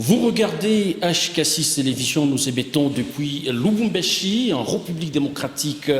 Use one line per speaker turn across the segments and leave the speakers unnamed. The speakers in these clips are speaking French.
Vous regardez HK6 Télévision, nous émettons depuis Lubumbashi, en République démocratique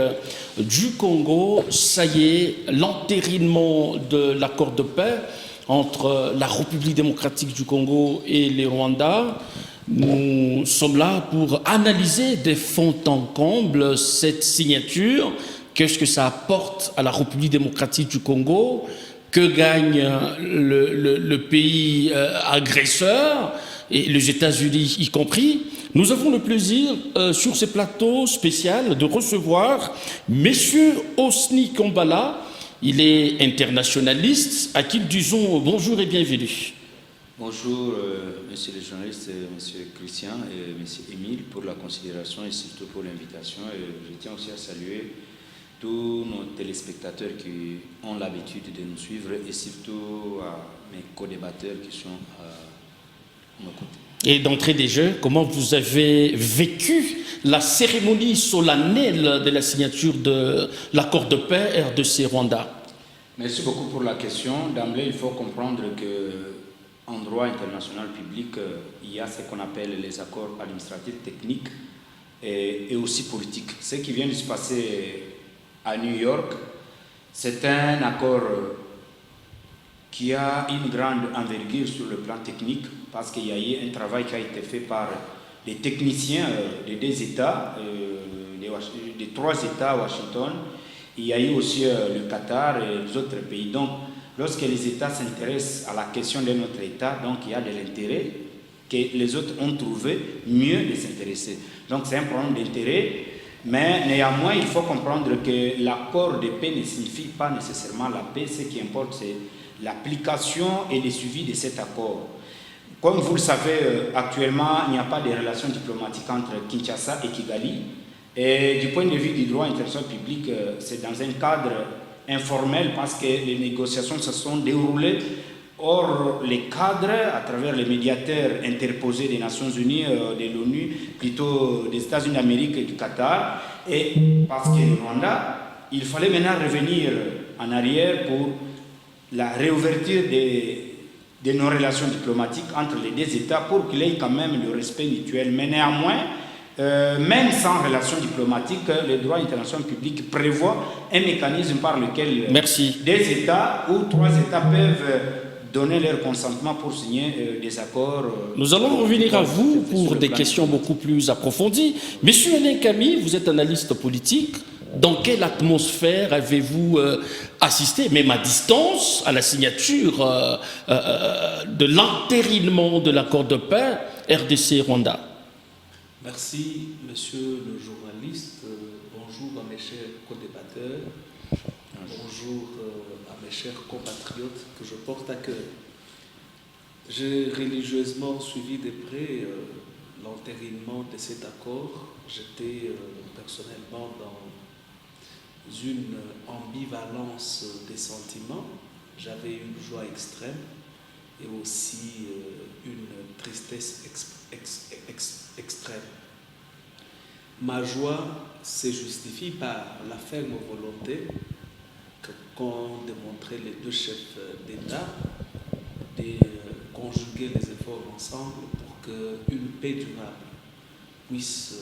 du Congo. Ça y est, l'entérinement de l'accord de paix entre la République démocratique du Congo et le Rwanda. Nous sommes là pour analyser de fond en comble cette signature. Qu'est-ce que ça apporte à la République démocratique du Congo? Que gagne le pays agresseur et les États-Unis y compris? Nous avons le plaisir sur ces plateaux spéciaux de recevoir Monsieur Osni Kambala. Il est internationaliste, à qui nous disons bonjour et bienvenue.
Bonjour, monsieur le journaliste, monsieur Christian et monsieur Émile, pour la considération et surtout pour l'invitation. Je tiens aussi à saluer tous nos téléspectateurs qui ont l'habitude de nous suivre et surtout à mes co-débatteurs qui sont à nos côtés.
Et d'entrée des jeux, comment vous avez vécu la cérémonie solennelle de la signature de l'accord de paix RDC-Rwanda?
Merci beaucoup pour la question. D'emblée, il faut comprendre qu'en droit international public, il y a ce qu'on appelle les accords administratifs techniques et aussi politiques. Ce qui vient de se passer à New York, c'est un accord qui a une grande envergure sur le plan technique parce qu'il y a eu un travail qui a été fait par les techniciens des deux États, des trois États, Washington. Il y a eu aussi le Qatar et les autres pays. Donc, lorsque les États s'intéressent à la question de notre État, donc il y a de l'intérêt que les autres ont trouvé mieux de s'intéresser. Donc, c'est un problème d'intérêt. Mais néanmoins, il faut comprendre que l'accord de paix ne signifie pas nécessairement la paix. Ce qui importe, c'est l'application et le suivi de cet accord. Comme vous le savez, actuellement, il n'y a pas de relations diplomatiques entre Kinshasa et Kigali. Et du point de vue du droit international public, c'est dans un cadre informel parce que les négociations se sont déroulées hors les cadres à travers les médiateurs interposés des Nations Unies, de l'ONU, plutôt des États-Unis d'Amérique et du Qatar. Et parce que le Rwanda, il fallait maintenant revenir en arrière pour la réouverture de nos relations diplomatiques entre les deux États pour qu'il y ait quand même le respect mutuel. Mais néanmoins, même sans relation diplomatique, le droit international public prévoit un mécanisme par lequel des États ou trois États peuvent donner leur consentement pour signer des accords.
Nous allons revenir à vous pour des questions beaucoup plus approfondies. Monsieur Alain Camille, vous êtes analyste politique. Dans quelle atmosphère avez-vous assisté, même à distance, à la signature de l'entérinement de l'accord de paix RDC-Rwanda?
Merci, monsieur le journaliste. Bonjour à mes chers co-débatteurs. Bonjour à mes chers compatriotes que je porte à cœur. J'ai religieusement suivi de près l'entérinement de cet accord. J'étais personnellement dans une ambivalence des sentiments. J'avais une joie extrême et aussi une tristesse extrême. Ma joie se justifie par la ferme volonté qu'ont démontré les deux chefs d'État de conjuguer les efforts ensemble pour qu'une paix durable puisse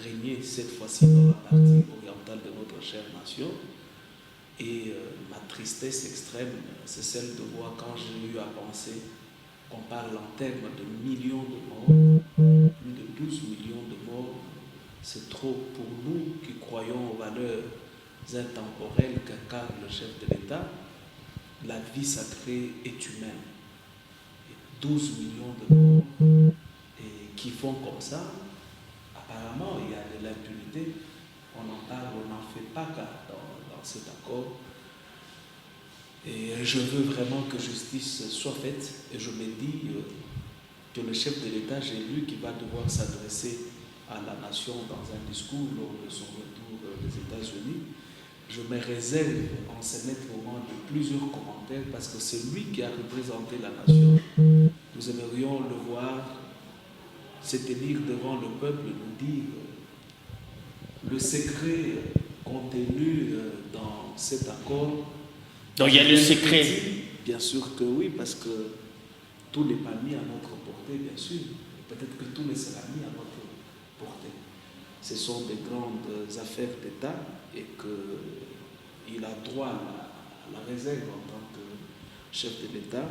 régner cette fois-ci dans la partie orientale de notre chère nation. Et ma tristesse extrême, c'est celle de voir quand j'ai eu à penser qu'on parle en termes de millions de morts, plus de 12 millions de morts. C'est trop pour nous qui croyons aux valeurs intemporelles qu'incarne le chef de l'État. La vie sacrée est humaine. 12 millions de morts et qui font comme ça. Apparemment, il y a de l'impunité. On en parle, on n'en fait pas cas dans cet accord. Et je veux vraiment que justice soit faite. Et je me dis que le chef de l'État, j'ai lu qu'il va devoir s'adresser à la nation dans un discours lors de son retour des États-Unis. Je me réserve en ce moment de plusieurs commentaires parce que c'est lui qui a représenté la nation. Nous aimerions le voir se tenir devant le peuple et nous dire le secret contenu dans cet accord.
Donc il y a le secret.
Bien sûr que oui, parce que tout n'est pas mis à notre portée, bien sûr. peut-être que tout ne sera mis à notre portée. Ce sont des grandes affaires d'État et qu'il a droit à la réserve en tant que chef de l'État.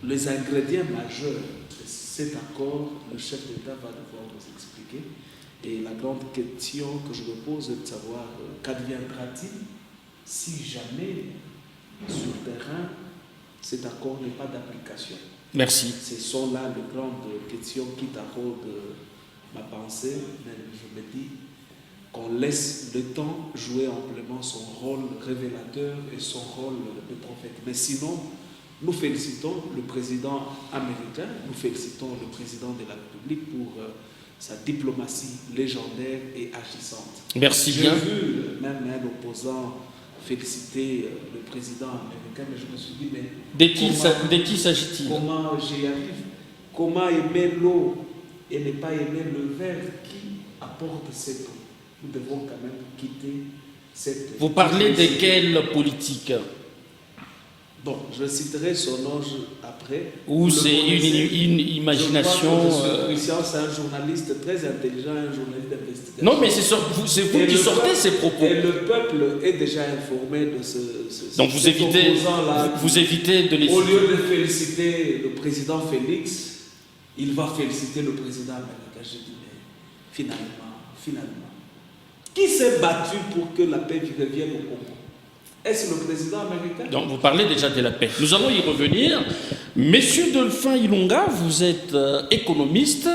Les ingrédients majeurs de cet accord, le chef d'État va devoir nous expliquer. Et la grande question que je me pose est de savoir qu'adviendra-t-il si jamais, sur le terrain, cet accord n'est pas d'application.
Merci.
Ce sont là les grandes questions qui taraudent ma pensée, mais je me dis qu'on laisse le temps jouer amplement son rôle révélateur et son rôle de prophète. Mais sinon, nous félicitons le président américain, nous félicitons le président de la République pour sa diplomatie légendaire et agissante.
Merci bien.
J'ai vu même un opposant féliciter le président américain, mais je me suis dit, mais
De qui s'agit-il?
comment j'y arrive? Comment aimer l'eau et ne pas aimer le verre qui apporte cette eau? Nous devons quand même quitter cette...
Vous parlez de quelle politique?
Bon, je citerai son nom après.
Ou c'est une imagination...
Christian, c'est un journaliste très intelligent, un journaliste d'investigation.
Non, mais c'est vous qui sortez ces propos.
Et le peuple est déjà informé de ce
Donc vous évitez de les...
Au lieu de féliciter le président Félix, il va féliciter le président américain. Je dis, mais finalement, qui s'est battu pour que la paix revienne au Congo? Est-ce le président américain?
Donc vous parlez déjà de la paix. Nous allons y revenir. Monsieur Dolphin Ilunga, vous êtes économiste.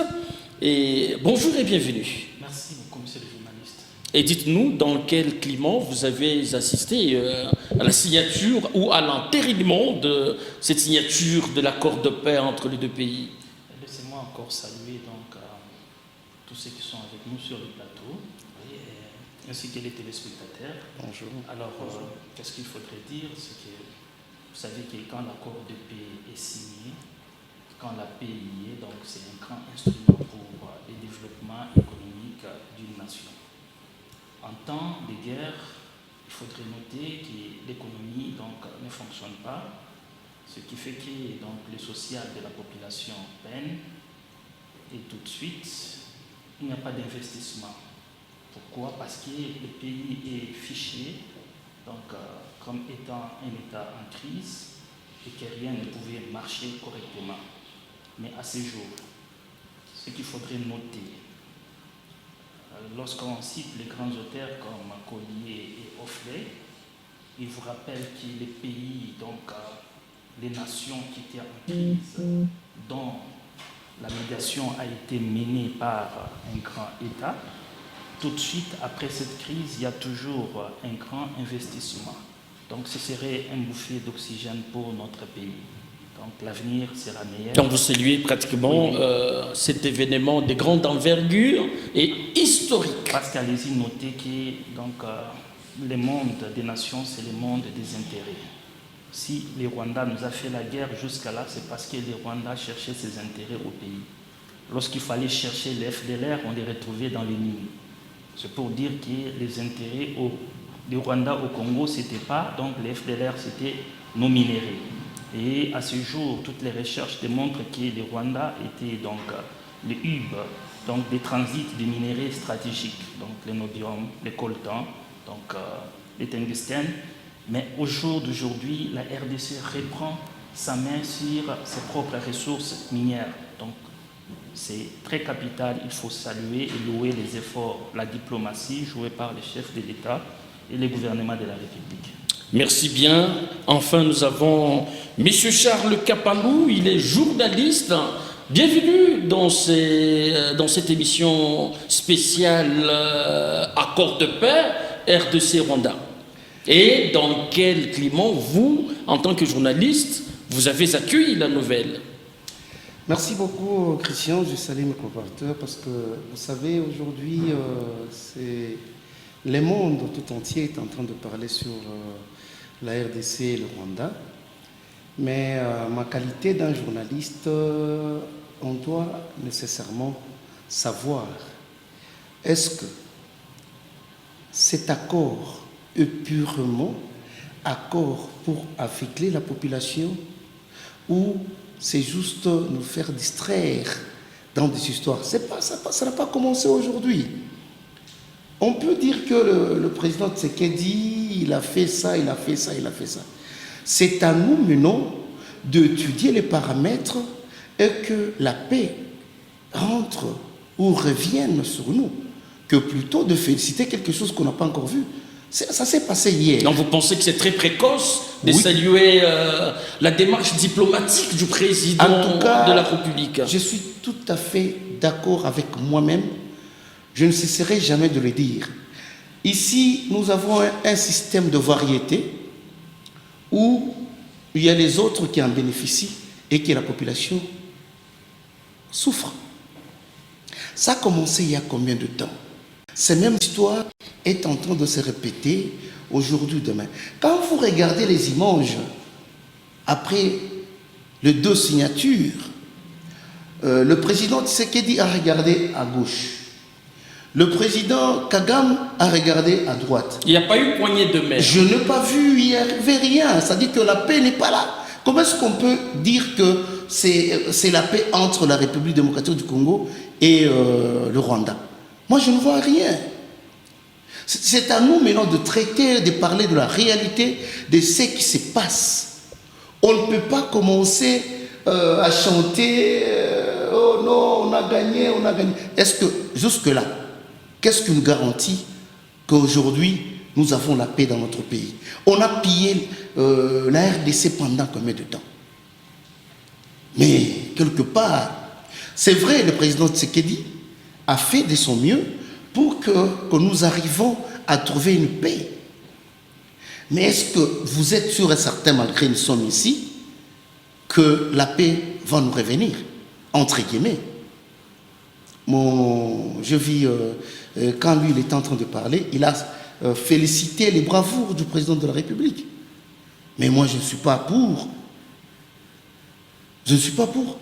Et bonjour et bienvenue.
Merci beaucoup, monsieur le journaliste.
Et dites-nous dans quel climat vous avez assisté à la signature ou à l'entérinement de cette signature de l'accord de paix entre les deux pays.
Laissez-moi encore saluer donc tous ceux qui sont avec nous sur le plateau, ainsi que les téléspectateurs.
Bonjour.
Alors, qu'est-ce qu'il faudrait dire? C'est que vous savez que quand l'accord de paix est signé, quand la paix y est, donc c'est un grand instrument pour le développement économique d'une nation. En temps de guerre, il faudrait noter que l'économie donc ne fonctionne pas, ce qui fait que donc le social de la population peine et tout de suite il n'y a pas d'investissement. Pourquoi? Parce que le pays est fiché donc, comme étant un État en crise et que rien ne pouvait marcher correctement. Mais à ce jour, ce qu'il faudrait noter, lorsqu'on cite les grands auteurs comme Collier et Offley, ils vous rappellent que les pays, donc les nations qui étaient en crise, dont la médiation a été menée par un grand État, tout de suite, après cette crise, il y a toujours un grand investissement. Donc, ce serait un bouffée d'oxygène pour notre pays. Donc, l'avenir sera meilleur.
Donc, vous saluez pratiquement cet événement de grande envergure et historique.
Parce qu'allez-y noter que donc, le monde des nations, c'est le monde des intérêts. Si le Rwanda nous a fait la guerre jusqu'à là, c'est parce que le Rwanda cherchait ses intérêts au pays. Lorsqu'il fallait chercher les FDLR, on les retrouvait dans les mines. C'est pour dire que les intérêts du Rwanda au Congo, c'était pas, donc les FDLR, c'était nos minéraux. Et à ce jour, toutes les recherches démontrent que le Rwanda était donc le hub donc des transits de minéraux stratégiques, donc le niobium, le coltan, donc le tungstène. Mais au jour d'aujourd'hui, la RDC reprend sa main sur ses propres ressources minières. Donc, c'est très capital, il faut saluer et louer les efforts, la diplomatie jouée par les chefs de l'État et les gouvernements de la République.
Merci bien. Enfin, nous avons M. Charles Kapalou, il est journaliste. Bienvenue dans cette émission spéciale Accord de paix RDC Rwanda. Et dans quel climat, vous, en tant que journaliste, vous avez accueilli la nouvelle?
Merci beaucoup, Christian. Je salue mes compatriotes parce que, vous savez, aujourd'hui, le monde tout entier est en train de parler sur la RDC et le Rwanda. Mais ma qualité d'un journaliste, on doit nécessairement savoir, est-ce que cet accord est purement accord pour affecter la population ou c'est juste nous faire distraire dans des histoires. Ça n'a pas commencé aujourd'hui. On peut dire que le président Tshisekedi, il a fait ça, il a fait ça, il a fait ça. C'est à nous maintenant d'étudier les paramètres et que la paix rentre ou revienne sur nous, que plutôt de féliciter quelque chose qu'on n'a pas encore vu. Ça s'est passé hier.
Donc vous pensez que c'est très précoce de
Oui.
saluer la démarche diplomatique du président
En tout cas,
de la République?
Je suis tout à fait d'accord avec moi-même. Je ne cesserai jamais de le dire. Ici, nous avons un système de variété où il y a les autres qui en bénéficient et que la population souffre. Ça a commencé il y a combien de temps? Cette même histoire est en train de se répéter aujourd'hui, demain. Quand vous regardez les images après les 2 signatures, le président Tshisekedi a regardé à gauche. Le président Kagame a regardé à droite.
Il n'y a pas eu poignée de main.
Je n'ai pas vu, il n'y avait rien. Ça dit que la paix n'est pas là. Comment est-ce qu'on peut dire que c'est la paix entre la République démocratique du Congo et le Rwanda? Moi, je ne vois rien. C'est à nous maintenant de traiter, de parler de la réalité de ce qui se passe. On ne peut pas commencer à chanter oh non, on a gagné, on a gagné. Est-ce que jusque-là, qu'est-ce qui nous garantit qu'aujourd'hui, nous avons la paix dans notre pays? On a pillé la RDC pendant combien de temps? Mais quelque part, c'est vrai, le président Tshisekedi a fait de son mieux pour que nous arrivions à trouver une paix. Mais est-ce que vous êtes sûr et certain, malgré nous sommes ici, que la paix va nous revenir, entre guillemets? Je vis, quand lui il était en train de parler, il a félicité les bravoures du président de la République. Mais moi je ne suis pas pour. Je ne suis pas pour.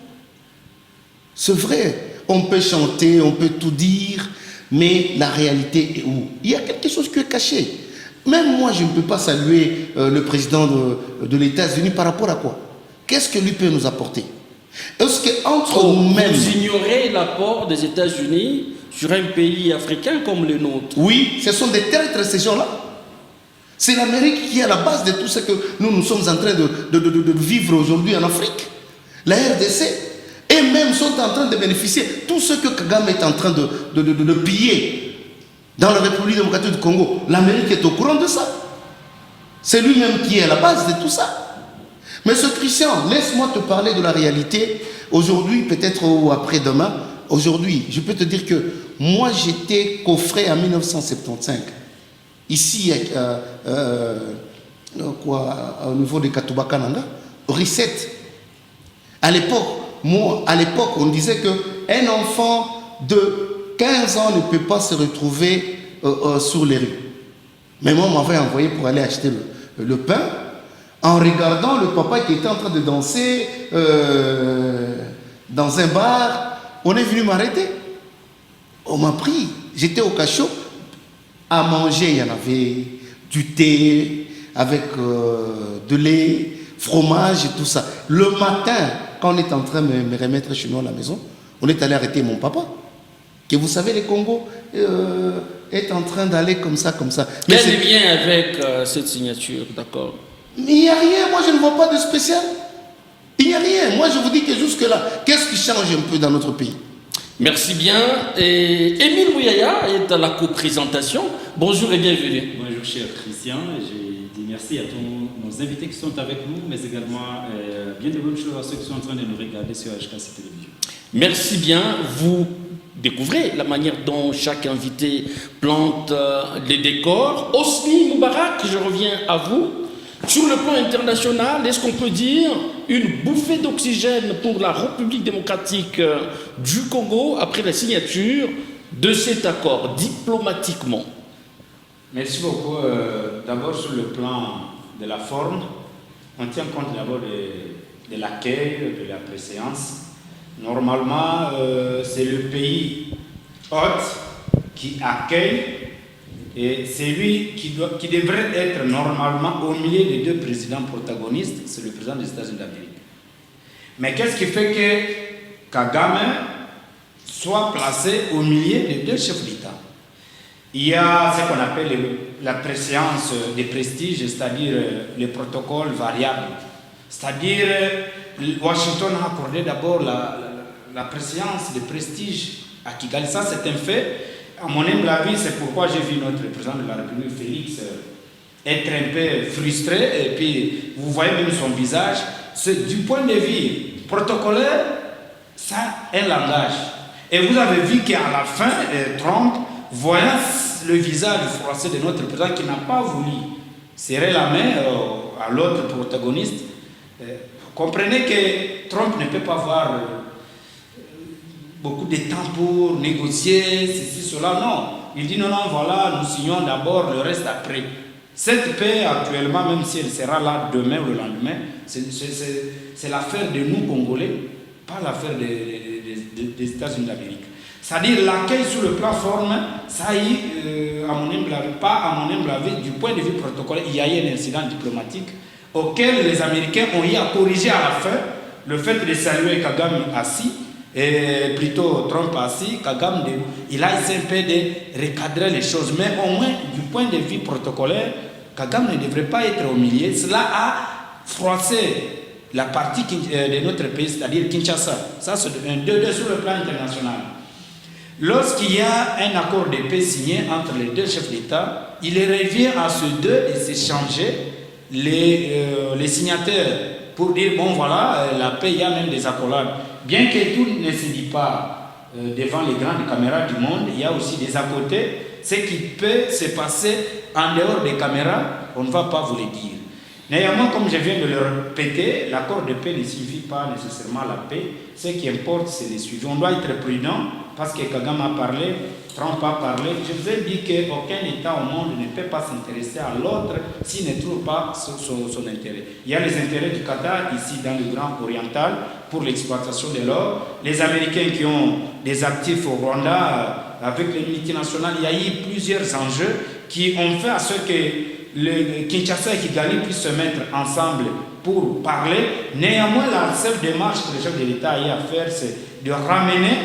C'est vrai, on peut chanter, on peut tout dire, mais la réalité est où? Il y a quelque chose qui est caché. Même moi, je ne peux pas saluer le président de l'États-Unis par rapport à quoi? Qu'est-ce que lui peut nous apporter? Est-ce qu'entre nous-mêmes...
Vous ignorez l'apport des États-Unis sur un pays africain comme le nôtre?
Oui, ce sont des traîtres, ces gens-là. C'est l'Amérique qui est à la base de tout ce que nous sommes en train de vivre aujourd'hui en Afrique. La RDC, et même sont en train de bénéficier. Tout ce que Kagame est en train de piller dans la République démocratique du Congo, l'Amérique est au courant de ça. C'est lui-même qui est à la base de tout ça. Mais ce Christian, laisse-moi te parler de la réalité. Aujourd'hui, peut-être ou après-demain, aujourd'hui, je peux te dire que moi, j'étais coffré en 1975. Ici, au niveau de Katuba-Kananga, Reset. À l'époque, on disait qu'un enfant de 15 ans ne peut pas se retrouver sur les rues. Mais moi, on m'avait envoyé pour aller acheter le pain en regardant le papa qui était en train de danser dans un bar. On est venu m'arrêter. On m'a pris. J'étais au cachot. À manger, il y en avait du thé avec de lait, fromage et tout ça. Le matin, quand on est en train de me remettre chez nous à la maison, on est allé arrêter mon papa. Que vous savez, le Congo est en train d'aller comme ça, comme ça.
Quel est lien avec cette signature, d'accord?
Mais il n'y a rien, moi je ne vois pas de spécial. Il n'y a rien. Moi je vous dis que jusque-là, qu'est-ce qui change un peu dans notre pays?
Merci bien. Et Émile Mouyaya est à la co-présentation. Bonjour et bienvenue.
Bonjour cher Christian, je dis merci à tous nos invités qui sont avec nous, mais également bien de bonnes choses à ceux qui sont en train de nous regarder sur HKC Télévision.
Merci bien. Vous découvrez la manière dont chaque invité plante les décors. Osni Moubarak, je reviens à vous. Sur le plan international, est-ce qu'on peut dire une bouffée d'oxygène pour la République démocratique du Congo après la signature de cet accord diplomatiquement?
Merci beaucoup. D'abord sur le plan de la forme, on tient compte d'abord de l'accueil, de la préséance. Normalement, c'est le pays hôte qui accueille et c'est lui qui devrait être normalement au milieu des deux présidents protagonistes, c'est le président des États-Unis d'Amérique. Mais qu'est-ce qui fait que Kagame soit placé au milieu des deux chefs d'État. Il y a ce qu'on appelle la préséance des prestiges, c'est-à-dire les protocoles variables. C'est-à-dire, Washington a accordé d'abord la préséance des prestiges à Kigali. Ça, c'est un fait. À mon humble avis, c'est pourquoi j'ai vu notre président de la République, Félix, être un peu frustré. Et puis, vous voyez même son visage. Du point de vue protocolaire, ça a un langage. Et vous avez vu qu'à la fin, Trump, voyant le visage froissé de notre président qui n'a pas voulu serrer la main à l'autre protagoniste, comprenez que Trump ne peut pas avoir beaucoup de temps pour négocier, ceci, cela. Non, il dit non, voilà, nous signons d'abord, le reste après. Cette paix actuellement, même si elle sera là demain ou le lendemain, c'est l'affaire de nous Congolais, pas l'affaire des États-Unis d'Amérique. C'est-à-dire l'accueil sur le plan forme, ça y est, à mon humble avis, pas à mon humble avis, du point de vue protocolaire, il y a eu un incident diplomatique auquel les Américains ont eu à corriger à la fin le fait de saluer Kagame assis, et plutôt Trump assis, Kagame, il a essayé un peu de recadrer les choses, mais au moins du point de vue protocolaire, Kagame ne devrait pas être au milieu. Cela a froissé la partie de notre pays, c'est-à-dire Kinshasa. Ça, c'est un deux sur le plan international. Lorsqu'il y a un accord de paix signé entre les deux chefs d'État, il revient à ceux deux de s'échanger les signataires pour dire, bon voilà, la paix, il y a même des accolades. Bien que tout ne se dit pas devant les grandes caméras du monde, il y a aussi des à côté. Ce qui peut se passer en dehors des caméras, on ne va pas vous le dire. Néanmoins, comme je viens de le répéter, l'accord de paix ne signifie pas nécessairement la paix. Ce qui importe, c'est le suivi. On doit être prudent parce que Kagame a parlé, Trump a parlé. Je vous ai dit qu'aucun État au monde ne peut pas s'intéresser à l'autre s'il ne trouve pas son intérêt. Il y a les intérêts du Qatar, ici dans le Grand Oriental, pour l'exploitation de l'or. Les Américains qui ont des actifs au Rwanda, avec les multinationales, il y a eu plusieurs enjeux qui ont fait à ce que le Kinshasa et Kigali puissent se mettre ensemble pour parler. Néanmoins, la seule démarche que le chef de l'État a eu à faire, c'est de ramener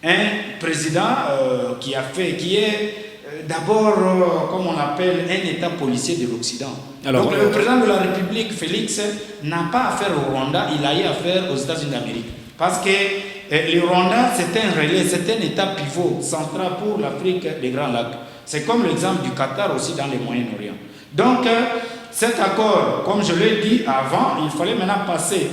un président qui est d'abord, comme on appelle, un État policier de l'Occident. Donc le président de la République, Félix, n'a pas affaire au Rwanda, il a eu affaire aux États-Unis d'Amérique. Parce que le Rwanda, c'est un relais, c'est un État pivot central pour l'Afrique des Grands Lacs. C'est comme l'exemple du Qatar aussi dans le Moyen-Orient. Donc, cet accord, comme je l'ai dit avant, il fallait maintenant passer.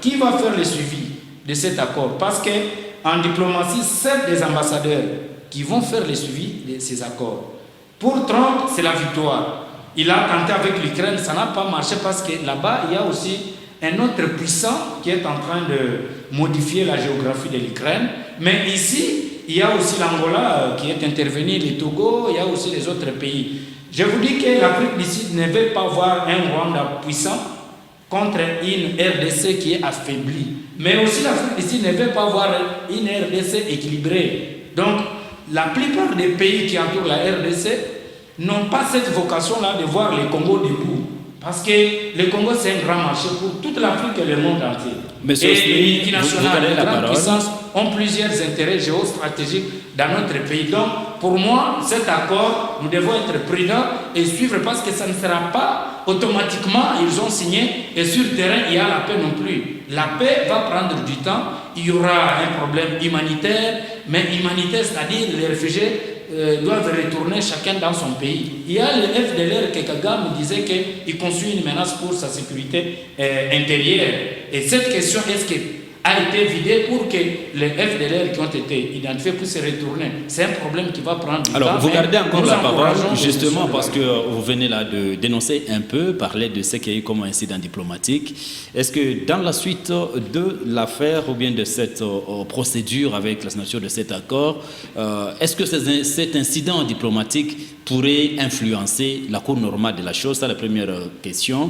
Qui va faire le suivi de cet accord? Parce qu'en diplomatie, c'est des ambassadeurs qui vont faire le suivi de ces accords. Pour Trump, c'est la victoire. Il a tenté avec l'Ukraine, ça n'a pas marché parce que là-bas, il y a aussi un autre puissant qui est en train de modifier la géographie de l'Ukraine. Mais ici, il y a aussi l'Angola qui est intervenu, le Togo, il y a aussi les autres pays. Je vous dis que l'Afrique du Sud ne veut pas voir un Rwanda puissant contre une RDC qui est affaiblie. Mais aussi l'Afrique du Sud ne veut pas voir une RDC équilibrée. Donc, la plupart des pays qui entourent la RDC n'ont pas cette vocation-là de voir le Congo debout. Parce que le Congo, c'est un grand marché pour toute l'Afrique et le monde entier.
Monsieur
et les multinationales, les grandes
parole.
puissances ont plusieurs intérêts géostratégiques dans notre pays. Donc, pour moi, cet accord, nous devons être prudents et suivre parce que ça ne sera pas automatiquement, ils ont signé et sur le terrain, il y a la paix non plus. La paix va prendre du temps, il y aura un problème humanitaire, mais humanitaire, c'est-à-dire les réfugiés doivent retourner chacun dans son pays. Il y a le FDLR que Kagame disait qu'il constitue une menace pour sa sécurité intérieure. Et cette question, est-ce que a été vidée pour que les FDLR qui ont été identifiés puissent se retourner? C'est un problème qui va prendre du temps.
Alors, vous gardez encore la parole, justement,
que
parce que vous venez là de dénoncer un peu, parler de ce qu'il y a eu comme incident diplomatique. Est-ce que dans la suite de l'affaire ou bien de cette procédure avec la signature de cet accord, est-ce que cet incident diplomatique pourrait influencer la cour normale de la chose? C'est la première question.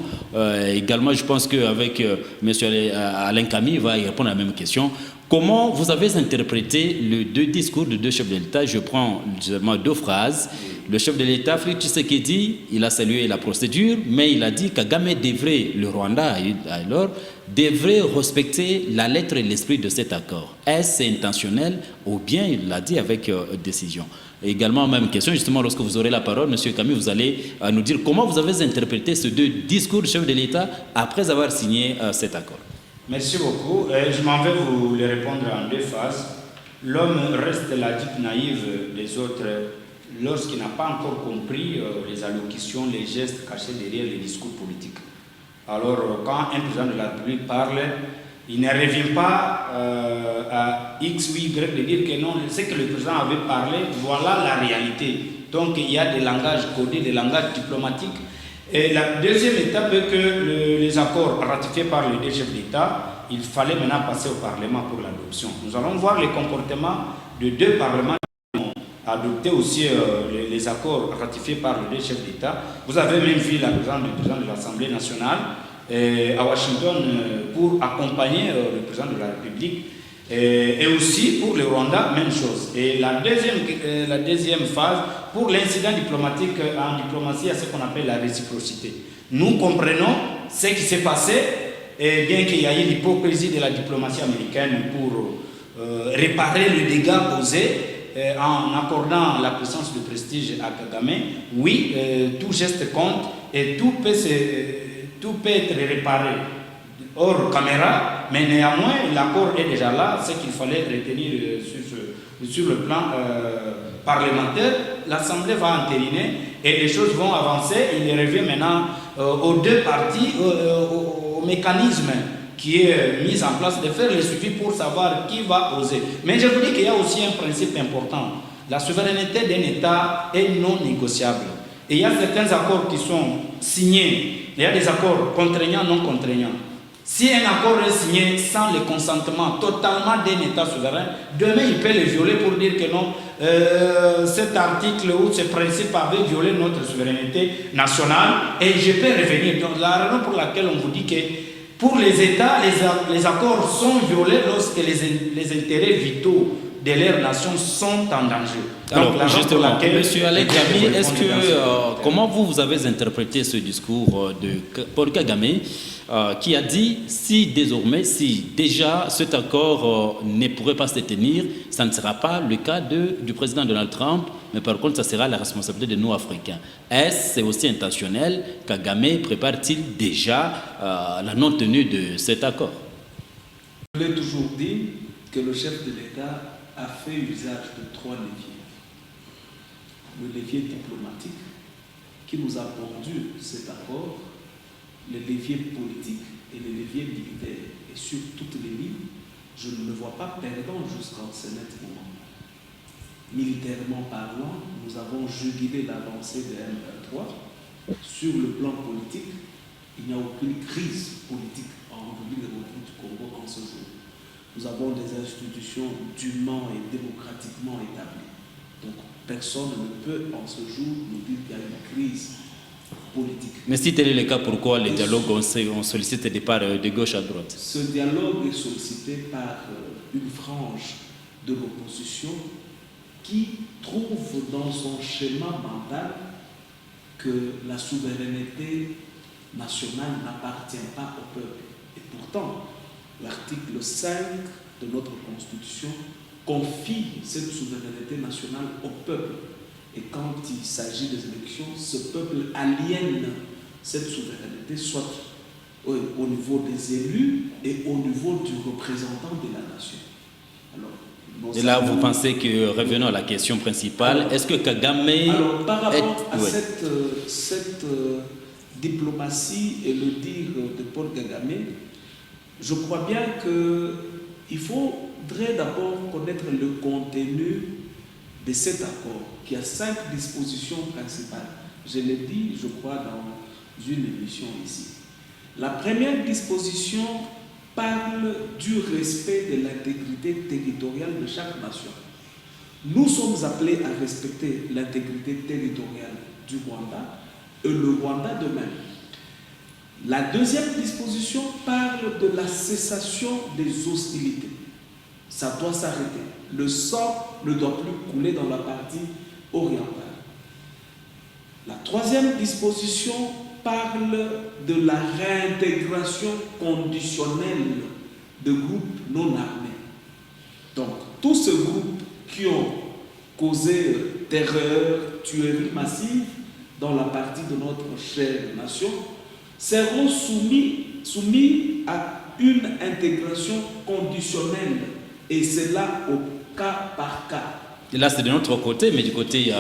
Également, je pense qu'avec M. Alain Camille, il va y répondre à la même question. Comment vous avez interprété les deux discours de deux chefs de l'État? Je prends seulement deux phrases. le chef de l'État, Félix Tshisekedi, il a salué la procédure, mais il a dit que Kagame devrait, le Rwanda alors, devrait respecter la lettre et l'esprit de cet accord. Est-ce intentionnel ou bien il l'a dit avec décision? Et également, même question, justement, lorsque vous aurez la parole, M. Camille, vous allez nous dire comment vous avez interprété ce deux discours du chef de l'État après avoir signé cet accord.
Merci beaucoup. Je m'en vais vous les répondre en deux phases. L'homme reste la dupe naïve des autres lorsqu'il n'a pas encore compris les allocutions, les gestes cachés derrière les discours politiques. Alors, quand un président de la République parle, il ne revient pas à X ou Y de dire que non, ce que le président avait parlé, voilà la réalité. Donc, il y a des langages codés, des langages diplomatiques. Et la deuxième étape est que les accords ratifiés par les deux chefs d'État, il fallait maintenant passer au Parlement pour l'adoption. Nous allons voir les comportements de deux parlements qui ont adopté aussi les accords ratifiés par les deux chefs d'État. Vous avez même vu la présence du président de l'Assemblée nationale à Washington pour accompagner le président de la République. Et aussi pour le Rwanda, même chose. Et la deuxième phase, pour l'incident diplomatique, en diplomatie, il y a ce qu'on appelle la réciprocité. Nous comprenons ce qui s'est passé, et bien qu'il y ait l'hypocrisie de la diplomatie américaine pour réparer le dégât causé en accordant la puissance de prestige à Kagame, oui, tout geste compte et tout peut être réparé hors caméra, mais néanmoins l'accord est déjà là, ce qu'il fallait retenir sur le plan parlementaire. L'Assemblée va entériner et les choses vont avancer. Il revient maintenant aux deux parties, au mécanisme qui est mis en place de faire le suivi pour savoir qui va oser. Mais je vous dis qu'il y a aussi un principe important. La souveraineté d'un État est non négociable. Et il y a certains accords qui sont signés. Il y a des accords contraignants, non contraignants. Si un accord est signé sans le consentement totalement d'un État souverain, demain il peut le violer pour dire que non, cet article ou ce principe avait violé notre souveraineté nationale et je peux revenir. Donc la raison pour laquelle on vous dit que pour les États, les accords sont violés lorsque les intérêts vitaux de leur nation sont en danger.
Alors, justement, M. Alain Camille, comment vous avez interprété ce discours de Paul Kagame qui a dit si déjà cet accord ne pourrait pas se tenir, ça ne sera pas le cas du président Donald Trump, mais par contre, ça sera la responsabilité de nous Africains. Est-ce aussi intentionnel? Kagame prépare-t-il déjà la non-tenue de cet accord?
Je l'ai toujours dit que le chef de l'État a fait usage de trois leviers. Le levier diplomatique qui nous a pondu cet accord, le levier politique et le levier militaire. Et sur toutes les lignes, je ne le vois pas perdant jusqu'en ce net moment. Militairement parlant, nous avons jugulé l'avancée de M23. Sur le plan politique, il n'y a aucune crise politique en République démocratique du Congo en ce jour. Nous avons des institutions dûment et démocratiquement établies. Donc, personne ne peut en ce jour nous dire qu'il y a une crise politique.
Mais si tel est le cas, pourquoi les dialogues ont sollicité des parts de gauche à droite?
Ce dialogue est sollicité par une frange de l'opposition qui trouve dans son schéma mental que la souveraineté nationale n'appartient pas au peuple. Et pourtant, l'article 5 de notre Constitution confie cette souveraineté nationale au peuple. Et quand il s'agit des élections, ce peuple aliène cette souveraineté, soit au niveau des élus et au niveau du représentant de la nation. Alors,
et là, vous pensez que, revenons à la question principale, est-ce que Kagame...
Alors, par rapport à cette diplomatie et le dire de Paul Kagame, je crois bien qu'il faudrait d'abord connaître le contenu de cet accord, qui a 5 dispositions principales. Je l'ai dit, je crois, dans une émission ici. La première disposition parle du respect de l'intégrité territoriale de chaque nation. Nous sommes appelés à respecter l'intégrité territoriale du Rwanda et le Rwanda de même. La deuxième disposition parle de la cessation des hostilités. Ça doit s'arrêter. Le sang ne doit plus couler dans la partie orientale. La troisième disposition parle de la réintégration conditionnelle de groupes non armés. Donc, tous ces groupes qui ont causé terreur, tuerie massive dans la partie de notre chère nation seront soumis à une intégration conditionnelle, et c'est là au cas par cas.
Et là, c'est de notre côté, mais du côté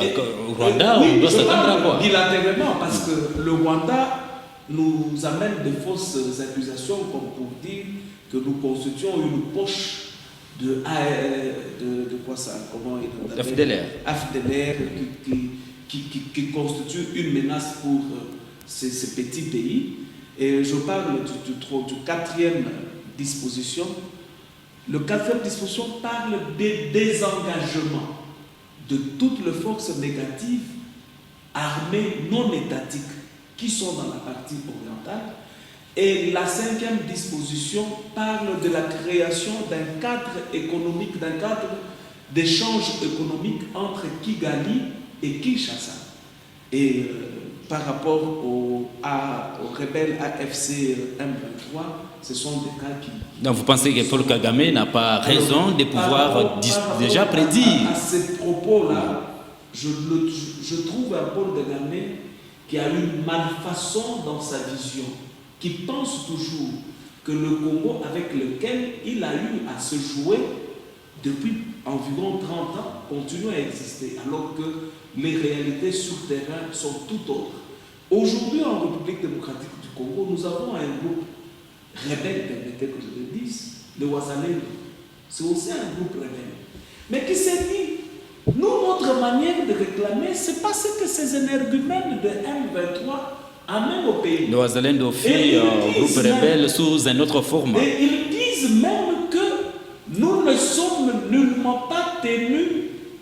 Rwanda,
oui,
on doit s'attendre à quoi?
Bilatéralement, parce que le Rwanda nous amène de fausses accusations, comme pour dire que nous constituons une poche de quoi ça, comment il
FDLR.
FDLR qui constitue une menace pour ces petits pays. Et je parle du quatrième disposition. Le quatrième disposition parle des désengagements de toutes les forces négatives armées non étatiques qui sont dans la partie orientale. Et la cinquième disposition parle de la création d'un cadre économique, d'un cadre d'échange économique entre Kigali et Kinshasa. Et par rapport aux rebelles AFC M23, ce sont des cas qui...
Donc vous pensez que Paul Kagame n'a pas raison de pouvoir déjà prédire?
À ces propos-là, je trouve un Paul Kagame qui a une malfaçon dans sa vision, qui pense toujours que le Congo avec lequel il a eu à se jouer depuis environ 30 ans continue à exister, alors que les réalités sur terrain sont tout autres. Aujourd'hui, en République démocratique du Congo, nous avons un groupe rebelle, permettez que je le dise, le Wazalendo. C'est aussi un groupe rebelle. Mais qui s'est dit, nous, notre manière de réclamer, c'est parce que ces énergumènes de M23 amènent au pays.
Le Wazalendo fait un groupe rebelle sous un autre format.
Et ils disent même que nous ne sommes nullement pas tenus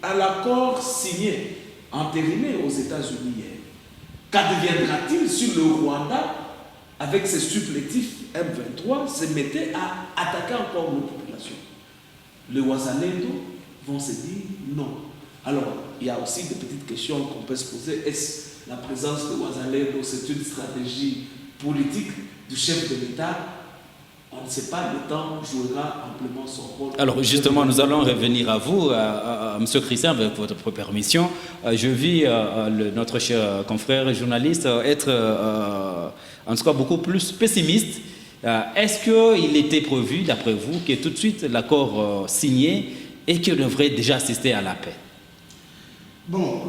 à l'accord signé, entériné aux États-Unis hier. Qu'adviendra-t-il si le Rwanda, avec ses supplétifs M23, se mettait à attaquer encore nos populations? Les Wazalendo vont se dire non. Alors, il y a aussi des petites questions qu'on peut se poser. Est-ce la présence de Wazalendo, c'est une stratégie politique du chef de l'État? On ne sait pas, le temps jouera amplement son rôle.
Alors justement, nous allons revenir à vous, à M. Christian, avec votre permission. Je vis notre cher confrère journaliste être en tout cas beaucoup plus pessimiste. Est-ce qu'il était prévu, d'après vous, que tout de suite l'accord signé et qu'il devrait déjà assister à la paix?
Bon,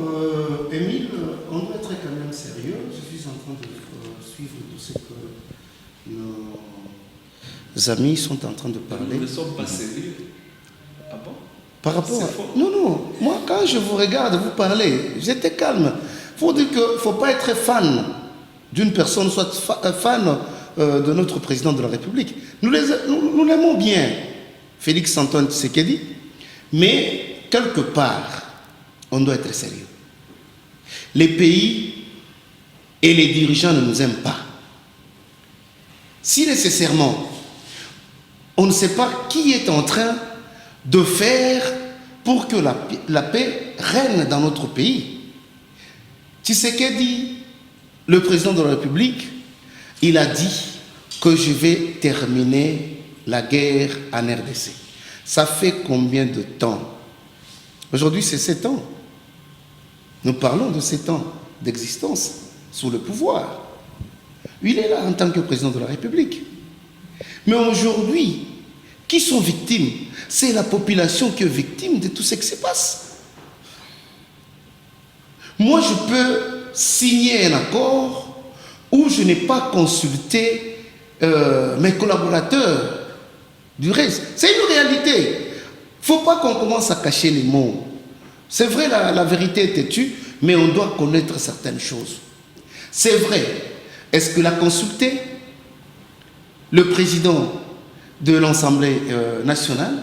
Émile, on doit être quand même sérieux. Je suis en train de suivre tout ce que nos amis sont en train de parler.
Nous ne sommes pas sérieux. Ah bon?
Par rapport à... Non, non. Moi, quand je vous regarde, vous parlez, j'étais calme. Il faut dire qu'il ne faut pas être fan d'une personne, soit fan de notre président de la République. Nous l'aimons bien, Félix Antoine Tshisekedi, mais quelque part, on doit être sérieux. Les pays et les dirigeants ne nous aiment pas. Si nécessairement, on ne sait pas qui est en train de faire pour que la paix règne dans notre pays. Tshisekedi, le président de la République, il a dit que je vais terminer la guerre en RDC. Ça fait combien de temps? Aujourd'hui, c'est 7 ans. Nous parlons de 7 ans d'existence sous le pouvoir. Il est là en tant que président de la République. Mais aujourd'hui, qui sont victimes? C'est la population qui est victime de tout ce qui se passe. Moi, je peux signer un accord où je n'ai pas consulté mes collaborateurs du reste. C'est une réalité. Il ne faut pas qu'on commence à cacher les mots. C'est vrai, la vérité est têtue, mais on doit connaître certaines choses. C'est vrai. Est-ce qu'il a consulté le président de l'Assemblée nationale?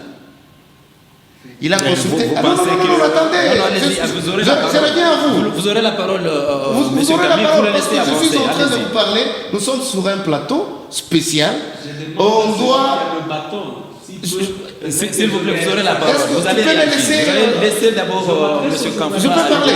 Il a consulté.
Vous pensez que...
attendez.
Vous aurez la parole.
Je reviens à vous.
Vous aurez la parole,
vous aurez la
Camille,
parole
vous le
parce que
laissez avancer.
je suis en train de
Allez-y.
vous parler. Nous sommes sur un plateau spécial. On doit...
le bâton.
S'il vous plaît, vous aurez la parole.
Est-ce que
Vous allez
tu peux me
laisser d'abord M. Campbell.
Je peux parler.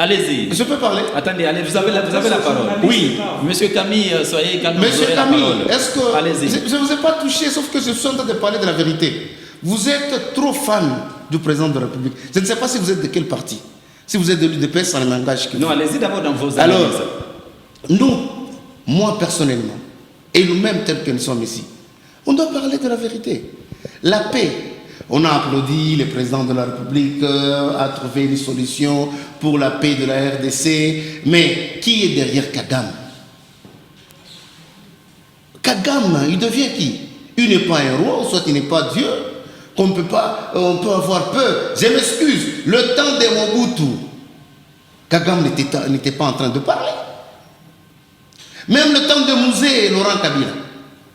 Allez-y.
Je peux parler?
Attendez, allez, vous avez la parole.
Oui.
Monsieur Camille, soyez calme. vous
Monsieur
aurez la
Camille,
parole.
est-ce que
Allez-y.
je ne vous ai pas touché, sauf que je suis en train de parler de la vérité. Vous êtes trop fan du président de la République. Je ne sais pas si vous êtes de quel parti. Si vous êtes de l'UDPS, ça ne m'engage que
Non,
vous.
allez-y d'abord dans vos
Alors,
analyses.
nous, moi personnellement, et nous-mêmes tels que nous sommes ici, on doit parler de la vérité. La paix. On a applaudi, le président de la République a trouvé une solution pour la paix de la RDC. Mais qui est derrière Kagame? Kagame, il devient qui? Il n'est pas un roi, soit il n'est pas Dieu. On peut avoir peur. Je m'excuse, le temps de Mobutu, Kagame n'était pas en train de parler. Même le temps de Mouzé et Laurent Kabila,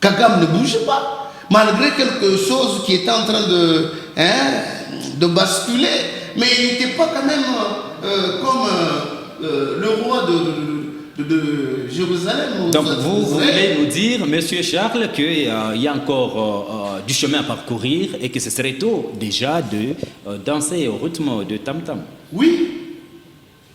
Kagame ne bougeait pas. Malgré quelque chose qui était en train de basculer, mais il n'était pas quand même comme le roi de Jérusalem.
Donc vous voulez nous dire, Monsieur Charles, qu'il y a encore du chemin à parcourir et que ce serait tôt déjà de danser au rythme de tam-tam.
Oui,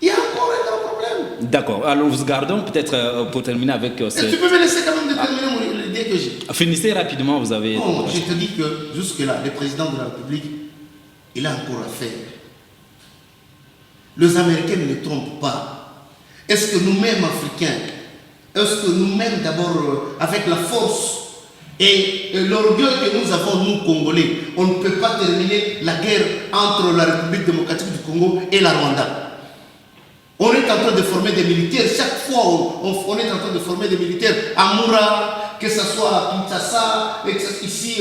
il y a encore un grand problème.
D'accord, alors nous gardons peut-être pour terminer avec...
Et tu peux me laisser quand même déterminer l'idée que j'ai.
Finissez rapidement, vous avez...
Non, je te dis que jusque-là, le président de la République, il a encore à faire. Les Américains ne les trompent pas. Est-ce que nous-mêmes, Africains, est-ce que nous-mêmes, d'abord, avec la force et l'orgueil que nous avons, nous, Congolais, on ne peut pas terminer la guerre entre la République démocratique du Congo et la Rwanda? On est en train de former des militaires. Chaque fois, on est en train de former des militaires à Moura, que ce soit à Kinshasa, ici,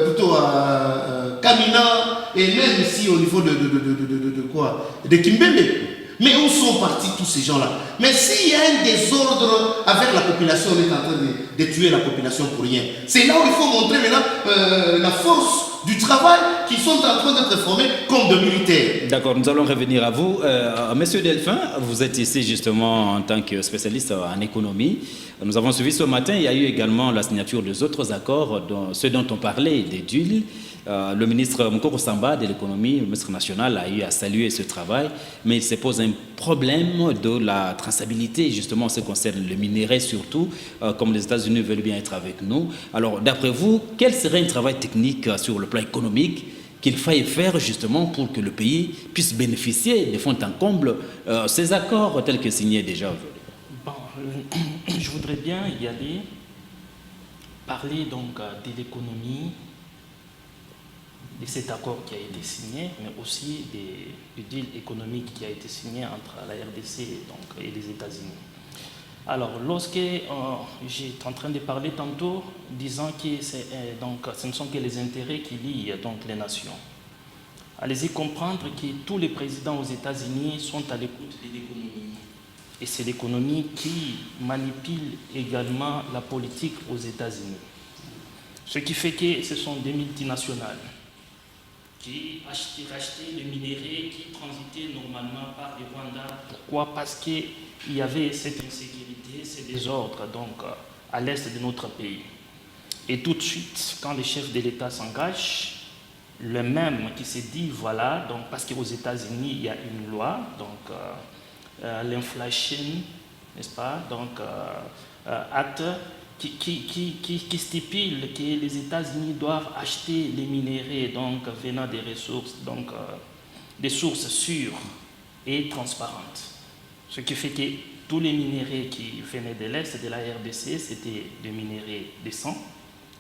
plutôt à Kamina, et même ici au niveau de Kimbembe. Mais où sont partis tous ces gens-là? Mais s'il y a un désordre avec la population, on est en train de tuer la population pour rien. C'est là où il faut montrer maintenant la force du travail qui sont en train d'être formés comme de militaires.
D'accord, nous allons revenir à vous. Monsieur Delphin, vous êtes ici justement en tant que spécialiste en économie. Nous avons suivi ce matin, il y a eu également la signature des autres accords, ceux dont on parlait, des deals. Le ministre Mukoko Samba de l'économie, le ministre national, a eu à saluer ce travail, mais il se pose un problème de la traçabilité, justement en ce qui concerne le minerai surtout, comme les États-Unis veulent bien être avec nous. Alors, d'après vous, quel serait un travail technique sur le plan économique qu'il faille faire justement pour que le pays puisse bénéficier de fond en comble ces accords tels que signés déjà aujourd'hui?
Bon, je voudrais bien y aller, parler donc de l'économie, de cet accord qui a été signé, mais aussi du deal économique qui a été signé entre la RDC et les États-Unis. Alors, lorsque j'étais en train de parler tantôt, disant que ce ne sont que les intérêts qui lient donc les nations. Allez-y comprendre que tous les présidents aux États-Unis sont à l'écoute de l'économie. Et c'est l'économie qui manipule également la politique aux États-Unis. Ce qui fait que ce sont des multinationales qui rachetaient le minerai qui transitait normalement par le Rwanda. Pourquoi? Parce qu'il y avait cette insécurité, ces désordres donc, à l'est de notre pays. Et tout de suite, quand les chefs de l'État s'engagent, le même qui se dit, voilà, donc, parce qu'aux États-Unis, il y a une loi, donc l'inflation, n'est-ce pas, donc acte, qui stipule que les États-Unis doivent acheter les minéraux donc, venant des ressources, donc des sources sûres et transparentes. Ce qui fait que tous les minéraux qui venaient de l'Est de la RDC, c'était des minéraux décents,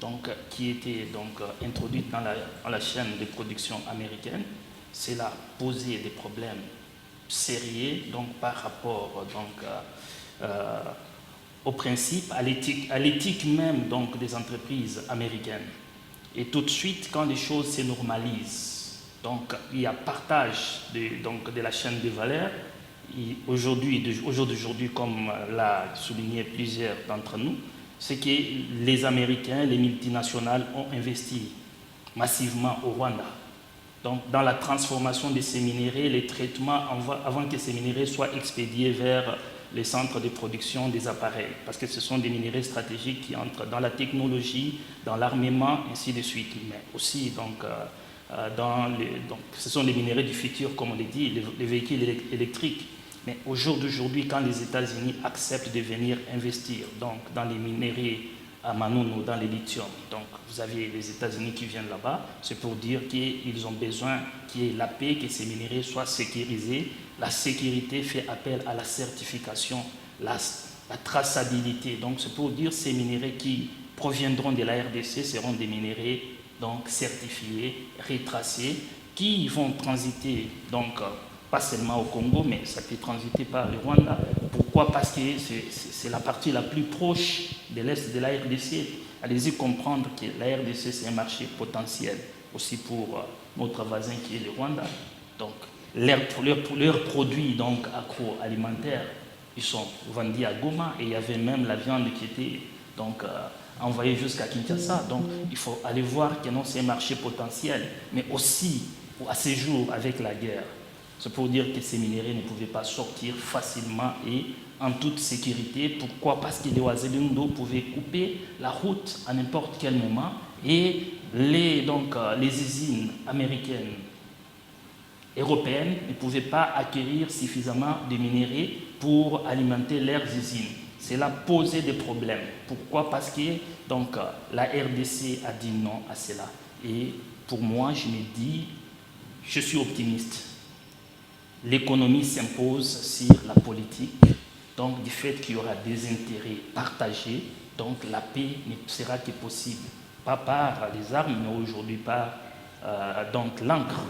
donc, qui étaient donc, introduits dans la chaîne de production américaine. Cela posait des problèmes sérieux donc, par rapport donc, au principe, à l'éthique même donc, des entreprises américaines. Et tout de suite, quand les choses se normalisent, donc il y a partage de la chaîne de valeur. Aujourd'hui, comme l'a souligné plusieurs d'entre nous, c'est que les Américains, les multinationales ont investi massivement au Rwanda. Donc, dans la transformation de ces minéraux, les traitements avant que ces minéraux soient expédiés vers les centres de production des appareils, parce que ce sont des minéraux stratégiques qui entrent dans la technologie, dans l'armement, ainsi de suite, mais aussi donc, ce sont les minéraux du futur, comme on l'a dit, les véhicules électriques. Mais au jour d'aujourd'hui, quand les États-Unis acceptent de venir investir donc, dans les minéraux à Manono, dans les lithium, donc vous avez les États-Unis qui viennent là-bas, c'est pour dire qu'ils ont besoin qu'il y ait la paix, que ces minéraux soient sécurisés. La sécurité fait appel à la certification, la traçabilité. Donc c'est pour dire que ces minéraux qui proviendront de la RDC seront des minéraux donc, certifiés, retracés, qui vont transiter donc, pas seulement au Congo, mais ça peut transiter par le Rwanda. Pourquoi? Parce que c'est la partie la plus proche de l'Est de la RDC. Allez-y comprendre que la RDC, c'est un marché potentiel aussi pour notre voisin qui est le Rwanda. Donc, leurs produits donc, agroalimentaires, ils sont vendus à Goma et il y avait même la viande qui était donc, envoyée jusqu'à Kinshasa. Donc, il faut aller voir que non, c'est un marché potentiel, mais aussi à ce jour avec la guerre. C'est pour dire que ces minéraux ne pouvaient pas sortir facilement et en toute sécurité. Pourquoi? Parce que les Ouazelindo pouvaient couper la route à n'importe quel moment et les usines américaines, européennes ne pouvaient pas acquérir suffisamment de minéraux pour alimenter leurs usines. Cela posait des problèmes. Pourquoi? Parce que donc, la RDC a dit non à cela. Et pour moi, je me dis, je suis optimiste. L'économie s'impose sur la politique, donc du fait qu'il y aura des intérêts partagés, donc la paix ne sera que possible, pas par les armes, mais aujourd'hui par donc l'encre.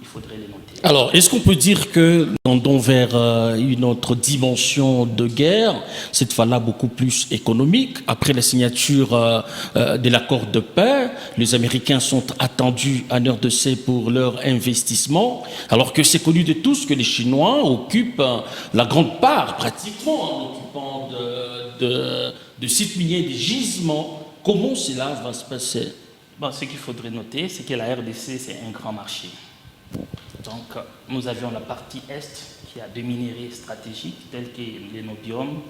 Il faudrait les noter.
Alors, est-ce qu'on peut dire que nous tendons vers une autre dimension de guerre, cette fois-là beaucoup plus économique? Après la signature de l'accord de paix, les Américains sont attendus à RDC pour leur investissement, alors que c'est connu de tous que les Chinois occupent la grande part, pratiquement, en occupant de sites miniers, des gisements. Comment cela va se passer?
Bon, ce qu'il faudrait noter, c'est que la RDC, c'est un grand marché. Donc, nous avions la partie Est qui a des minéraux stratégiques tels que les nobium,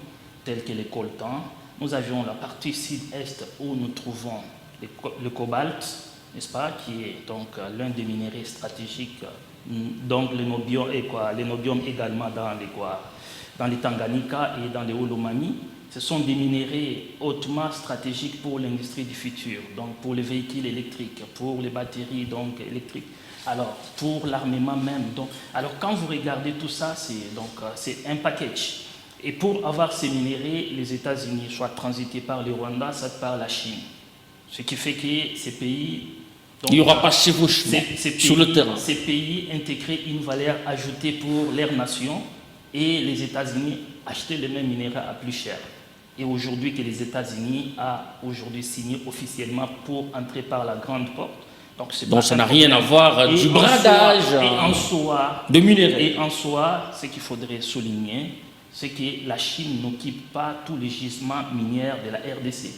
tels que les coltans. Nous avions la partie Sud-Est où nous trouvons le cobalt, n'est-ce pas, qui est donc l'un des minéraux stratégiques. Donc, les nobium également dans les Tanganyika et dans les Olomami. Ce sont des minéraux hautement stratégiques pour l'industrie du futur, donc pour les véhicules électriques, pour les batteries donc, électriques. Alors, pour l'armement même. Donc, alors, quand vous regardez tout ça, c'est un package. Et pour avoir ces minéraux, les États-Unis, soit transités par le Rwanda, soit par la Chine. Ce qui fait que ces pays... Donc,
il n'y aura pas chevauchement sur le terrain.
Ces pays intégraient une valeur ajoutée pour leur nation et les États-Unis achetaient les mêmes minéraux à plus cher. Et aujourd'hui, que les États-Unis ont aujourd'hui signé officiellement pour entrer par la grande porte. Donc ça n'a rien à voir du bradage de minéraux. Et en soi, ce qu'il faudrait souligner, c'est que la Chine n'occupe pas tous les gisements miniers de la RDC.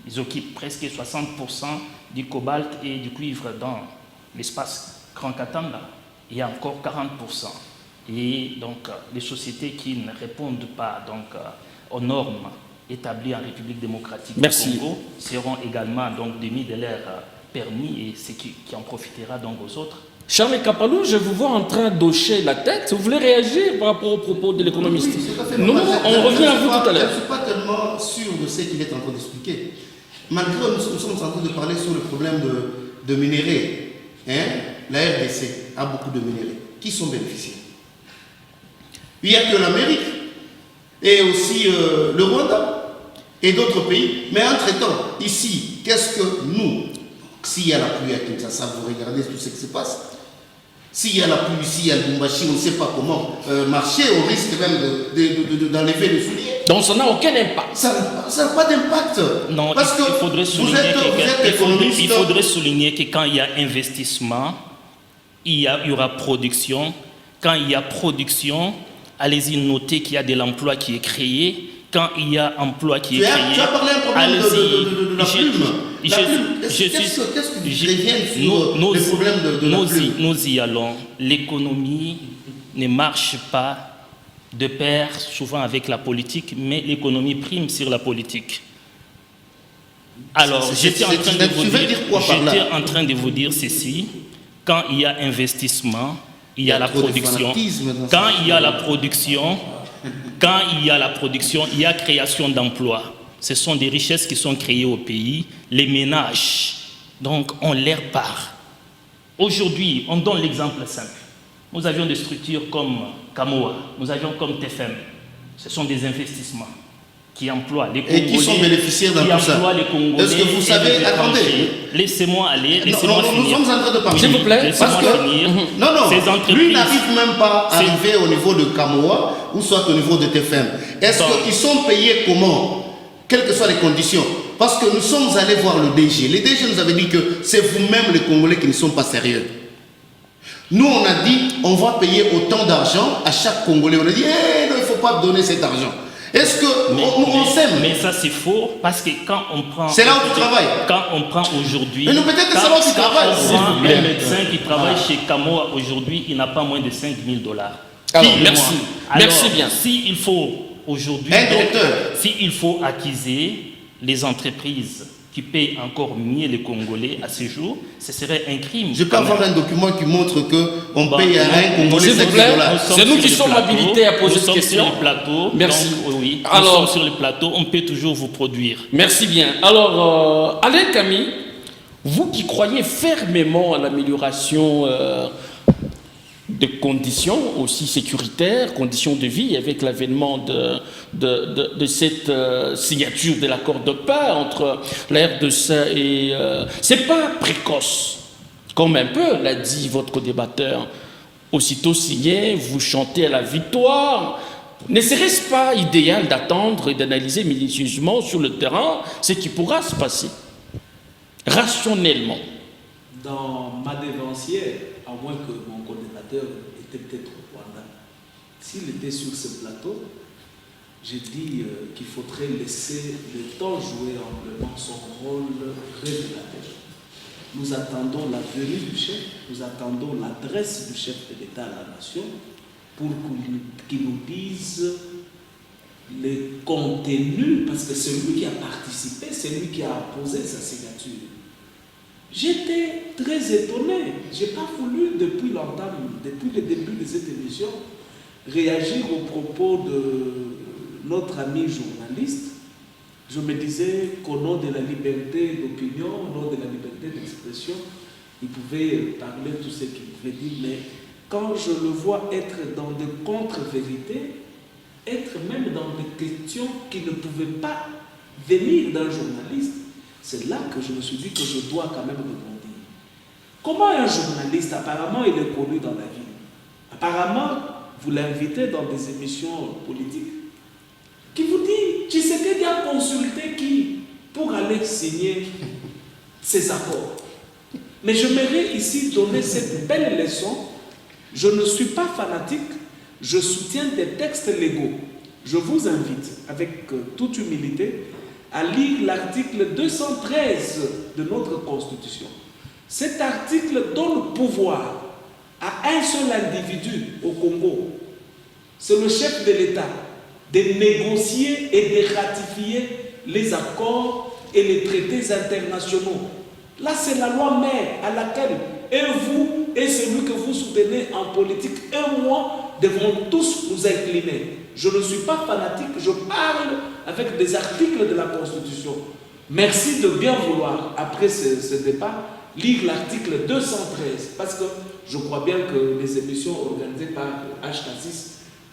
Ils occupent presque 60% du cobalt et du cuivre dans l'espace Grand Katanga. Il y a encore 40%. Et donc, les sociétés qui ne répondent pas donc, aux normes établies en République démocratique du Congo seront également donc, démis de leur permis et ce qui en profitera donc aux autres.
Charles Kapalou, je vous vois en train d'hocher la tête. Vous voulez réagir par rapport aux propos de l'économiste?
Oui,
nous, on revient à vous tout à l'heure.
Je ne suis pas tellement sûr de ce qu'il est en train d'expliquer. Malgré nous sommes en train de parler sur le problème de minéraux. La RDC a beaucoup de minéraux. Qui sont bénéficiaires? Il n'y a que l'Amérique et aussi le Rwanda et d'autres pays. Mais entre-temps, ici, qu'est-ce que nous, s'il y a la pluie à Kinshasa, vous regardez tout ce qui se passe. S'il y a la pluie ici, il y a le Bumbashi, on ne sait pas comment marcher, on risque même d'enlever les souliers.
Donc ça n'a aucun impact.
Ça n'a pas d'impact.
Non,
parce
il faudrait souligner que quand il y a investissement, il y aura production. Quand il y a production, allez-y noter qu'il y a de l'emploi qui est créé. Quand il y a emploi qui est créé,
tu as parlé un problème de la plume. Qu'est-ce que tu reviens sur le problème de la plume?
Nous y allons. L'économie ne marche pas de pair souvent avec la politique, mais l'économie prime sur la politique. Alors, j'étais en train de vous dire ceci. Quand il y a investissement, il y a la
trop de
production.
fanatisme dans
Quand
ce
il y a
sujet.
la production, il y a création d'emplois. Ce sont des richesses qui sont créées au pays. Les ménages, donc, on leur part. Aujourd'hui, on donne l'exemple simple. Nous avions des structures comme Kamoa, nous avions comme TFM. Ce sont des investissements qui emploient les Congolais.
Et qui sont bénéficiaires dans
qui
tout ça.
emploient les Congolais.
Est-ce que vous
et
savez,
les
attendez.
étrangers. Laissez-moi aller,
Non,
laissez-moi
nous
finir.
sommes en train de parler.
S'il vous plaît,
Laissez-moi
parce que-
finir.
Non,
Ces
non,
entreprises,
lui n'arrive même pas à
c'est-
arriver au niveau de Kamoa ou soit au niveau de TFM. Est-ce
Donc-
qu'ils sont payés comment? Quelles que soient les conditions. Parce que nous sommes allés voir le DG. Le DG nous avait dit que c'est vous-même les Congolais qui ne sont pas sérieux. Nous, on a dit, on va payer autant d'argent à chaque Congolais. On a dit, non, il ne faut pas donner cet argent. Est-ce qu'on s'aime?
Mais ça c'est faux parce que quand on prend...
C'est là où tu travailles.
Quand on prend aujourd'hui...
Mais nous, peut-être que c'est là où tu travailles.
Quand on prend un médecin qui travaille chez Kamoa aujourd'hui, il n'a pas moins de 5 000 $.
Alors,
Par
merci.
mois. Alors,
Merci bien.
S'il faut aujourd'hui...
Un
donc,
directeur.
s'il faut acquiser les entreprises qui payent encore mieux les Congolais à ce jour, ce serait un crime.
Je peux
quand même.
avoir un document qui montre qu'on
Bon,
paye à un Congolais
s'il vous
5
plaît,
000 $.
c'est nous
sur
qui
le
sommes
plateau,
habilités à poser
nous
cette
sommes
question.
sur le plateau.
Merci.
Donc, oui, nous
Alors-
sommes sur le plateau, on peut toujours vous produire.
Merci bien. Alors, Alain Camille, vous qui croyez fermement à l'amélioration des conditions aussi sécuritaires, conditions de vie, avec l'avènement de cette signature de l'accord de paix entre la RDC et... c'est pas précoce, comme un peu l'a dit votre co-débatteur. Aussitôt signé, vous chantez à la victoire. Ne serait-ce pas idéal d'attendre et d'analyser minutieusement sur le terrain ce qui pourra se passer, rationnellement?
Dans ma dévancière, à moins que mon co-débatteur était peut-être au Rwanda, s'il était sur ce plateau, j'ai dit qu'il faudrait laisser le temps jouer amplement son rôle révélateur. Nous attendons la venue du chef, nous attendons l'adresse du chef de l'État à la nation pour qu'il nous dise les contenus, parce que c'est lui qui a participé, c'est lui qui a apposé sa signature. J'étais très étonné. Je n'ai pas voulu, depuis l'entame, depuis le début de cette émission, réagir aux propos de notre ami journaliste. Je me disais qu'au nom de la liberté d'opinion, au nom de la liberté d'expression, il pouvait parler tout ce qu'il pouvait dire, mais quand je le vois être dans des contre-vérités, être même dans des questions qui ne pouvaient pas venir d'un journaliste, c'est là que je me suis dit que je dois quand même répondre. Comment un journaliste, apparemment il est connu dans la ville, apparemment vous l'invitez dans des émissions politiques, qui vous dit, Tshisekedi a consulté qui pour aller signer ces accords. Mais je m'aimerais ici donner cette belle leçon. Je ne suis pas fanatique, je soutiens des textes légaux. Je vous invite, avec toute humilité, à lire l'article 213 de notre Constitution. Cet article donne pouvoir à un seul individu au Congo. C'est le chef de l'État de négocier et de ratifier les accords et les traités internationaux. Là, c'est la loi mère à laquelle et vous et celui que vous soutenez en politique et moi devons tous nous incliner. Je ne suis pas fanatique, je parle avec des articles de la Constitution. Merci de bien vouloir, après ce débat, lire l'article 213, parce que je crois bien que les émissions organisées par HK6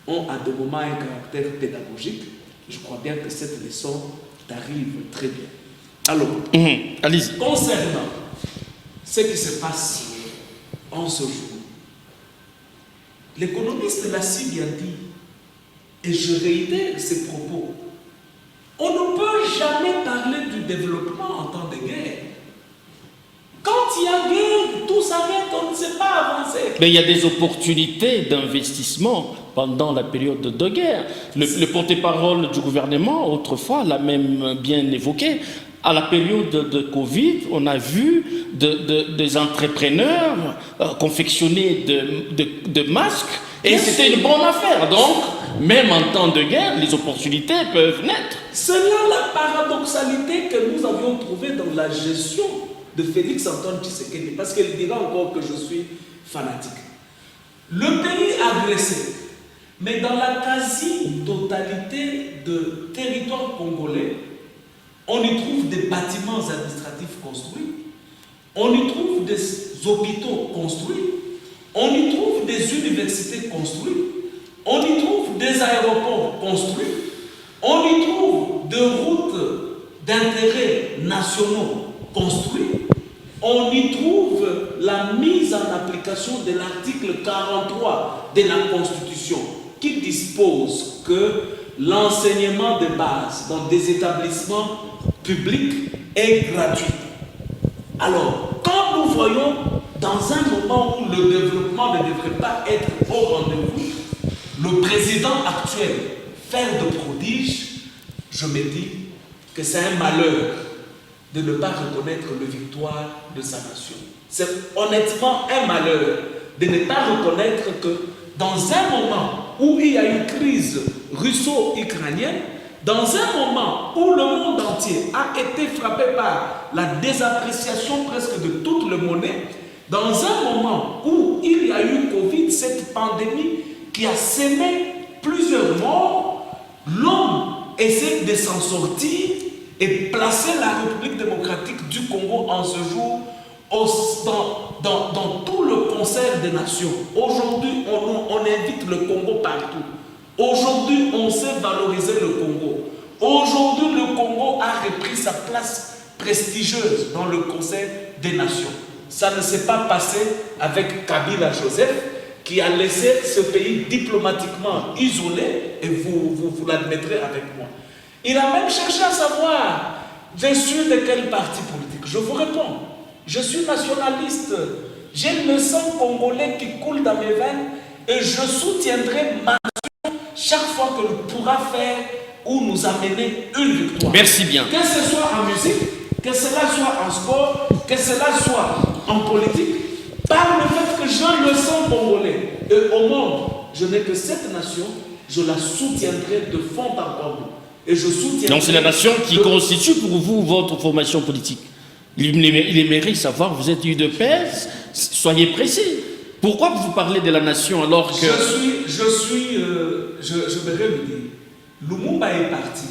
ont à des moments un caractère pédagogique. Je crois bien que cette leçon t'arrive très bien. Alors,
Allez-y.
concernant ce qui se passe en ce jour, l'économiste l'a si bien dit, et je réitère ses propos, on ne peut jamais parler du développement en temps de guerre. Quand il y a guerre, tout s'arrête, on ne sait pas avancer.
Mais il y a des opportunités d'investissement pendant la période de guerre. Le porte-parole du gouvernement, autrefois, l'a même bien évoqué. À la période de Covid, on a vu des entrepreneurs confectionner de masques et c'était une bonne affaire. Donc, même en temps de guerre, les opportunités peuvent naître.
C'est là la paradoxalité que nous avions trouvée dans la gestion de Félix Antoine Tshisekedi, parce qu'il dira encore que je suis fanatique. Le pays agressé, mais dans la quasi-totalité de territoires congolais, on y trouve des bâtiments administratifs construits, on y trouve des hôpitaux construits, on y trouve des universités construites, on y trouve des aéroports construits, on y trouve des routes d'intérêt nationaux construites, on y trouve la mise en application de l'article 43 de la Constitution qui dispose que l'enseignement de base dans des établissements publics est gratuit. Alors, quand nous voyons dans un moment où le développement ne devrait pas être au rendez-vous, le président actuel faire de prodiges, je me dis que c'est un malheur de ne pas reconnaître la victoire de sa nation. C'est honnêtement un malheur de ne pas reconnaître que dans un moment où il y a une crise russo-ukrainienne, dans un moment où le monde entier a été frappé par la désappréciation presque de toute la monnaie, dans un moment où il y a eu Covid, cette pandémie qui a sémé plusieurs morts, l'homme essaie de s'en sortir et placer la République démocratique du Congo en ce jour dans tout le concert des nations. Aujourd'hui, on invite le Congo partout. Aujourd'hui, on sait valoriser le Congo. Aujourd'hui, le Congo a repris sa place prestigieuse dans le concert des nations. Ça ne s'est pas passé avec Kabila Joseph, qui a laissé ce pays diplomatiquement isolé, et vous l'admettrez avec moi. Il a même cherché à savoir, je suis de quel parti politique. Je vous réponds, je suis nationaliste. J'ai le sang congolais qui coule dans mes veines et je soutiendrai ma nation chaque fois que nous pourra faire ou nous amener une victoire.
Merci bien.
Que ce soit en musique, que cela soit en sport, que cela soit en politique, par le fait que j'ai le sang congolais et au monde, je n'ai que cette nation, je la soutiendrai de fond en comble. Et je soutiendrai.
Donc c'est la nation qui constitue pour vous votre formation politique. Il aimerait savoir, vous êtes UDPS, soyez précis. Pourquoi vous parlez de la nation alors que...
Je voudrais vous dire, Lumumba est parti.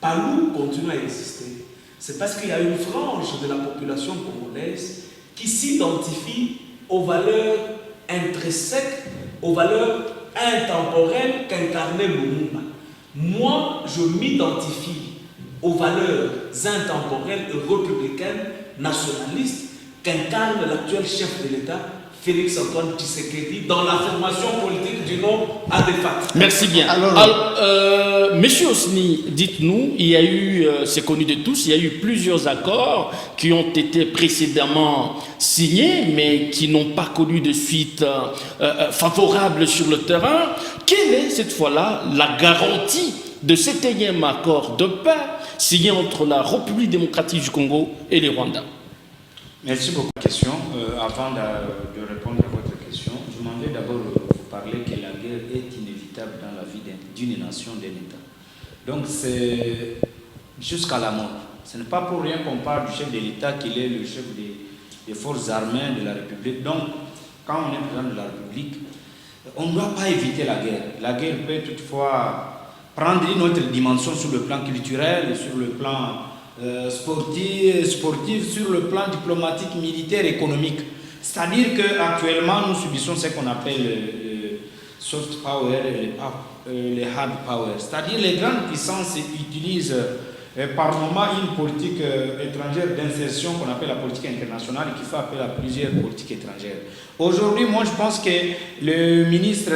Palou continue à exister. C'est parce qu'il y a une frange de la population congolaise qui s'identifie aux valeurs intrinsèques, aux valeurs intemporelles qu'incarnait Lumumba. Moi, je m'identifie aux valeurs intemporelles et républicaines, nationalistes, qu'incarne l'actuel chef de l'État, Félix Antoine Tshisekedi, dans la formation politique du nom ADEFAT.
Merci bien. Monsieur Osni, dites-nous, il y a eu, c'est connu de tous, il y a eu plusieurs accords qui ont été précédemment signés, mais qui n'ont pas connu de suite favorable sur le terrain. Quelle est cette fois-là la garantie de cet énième accord de paix signé entre la République démocratique du Congo et le Rwanda?
Merci beaucoup pour la question. Avant de répondre à votre question, je m'en vais d'abord vous parler que la guerre est inévitable dans la vie d'une nation, d'un État. Donc c'est jusqu'à la mort. Ce n'est pas pour rien qu'on parle du chef de l'État qu'il est le chef des forces armées de la République. Donc quand on est président de la République, on ne doit pas éviter la guerre. La guerre peut toutefois prendre une autre dimension sur le plan culturel, sur le plan sportif, sur le plan diplomatique, militaire, économique. C'est-à-dire qu'actuellement, nous subissons ce qu'on appelle le soft power et le hard power. C'est-à-dire les grandes puissances utilisent par moment une politique étrangère d'insertion qu'on appelle la politique internationale et qui fait appel à plusieurs politiques étrangères. Aujourd'hui, moi je pense que le ministre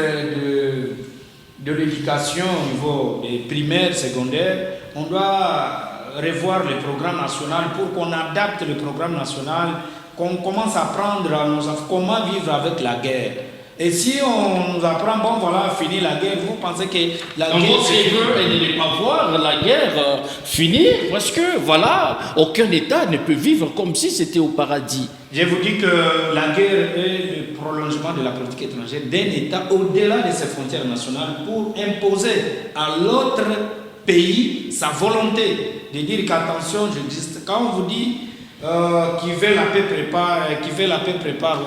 de l'éducation au niveau des primaires, secondaires, on doit revoir le programme national pour qu'on adapte le programme national, qu'on commence à apprendre à nos enfants comment vivre avec la guerre. Et si on nous apprend, bon voilà, fini la guerre, vous pensez que la guerre...
Elle ne pas voir la guerre finir, parce que voilà, aucun État ne peut vivre comme si c'était au paradis.
Je vous dis que la guerre est le prolongement de la politique étrangère d'un État au-delà de ses frontières nationales pour imposer à l'autre pays sa volonté de dire qu'attention, j'existe. Quand on vous dit qui veut la paix prépare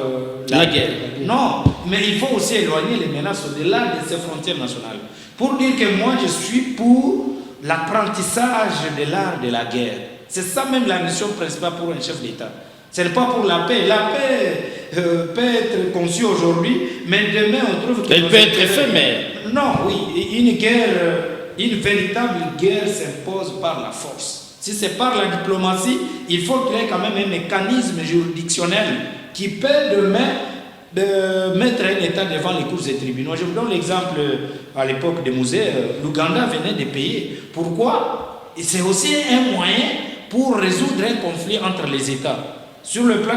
la guerre.
Non, mais il faut aussi éloigner les menaces au-delà de ces frontières nationales. Pour dire que moi, je suis pour l'apprentissage de l'art de la guerre. C'est ça même la mission principale pour un chef d'État. Ce n'est pas pour la paix. La paix peut être conçue aujourd'hui, mais demain on trouve qu'elle
peut être éphémère.
Non, oui, une véritable guerre s'impose par la force. Si c'est par la diplomatie, il faut qu'il y ait quand même un mécanisme juridictionnel qui peut demain mettre un État devant les cours des tribunaux. Je vous donne l'exemple à l'époque des musées. L'Ouganda venait de payer. Pourquoi? C'est aussi un moyen pour résoudre un conflit entre les États. Sur le plan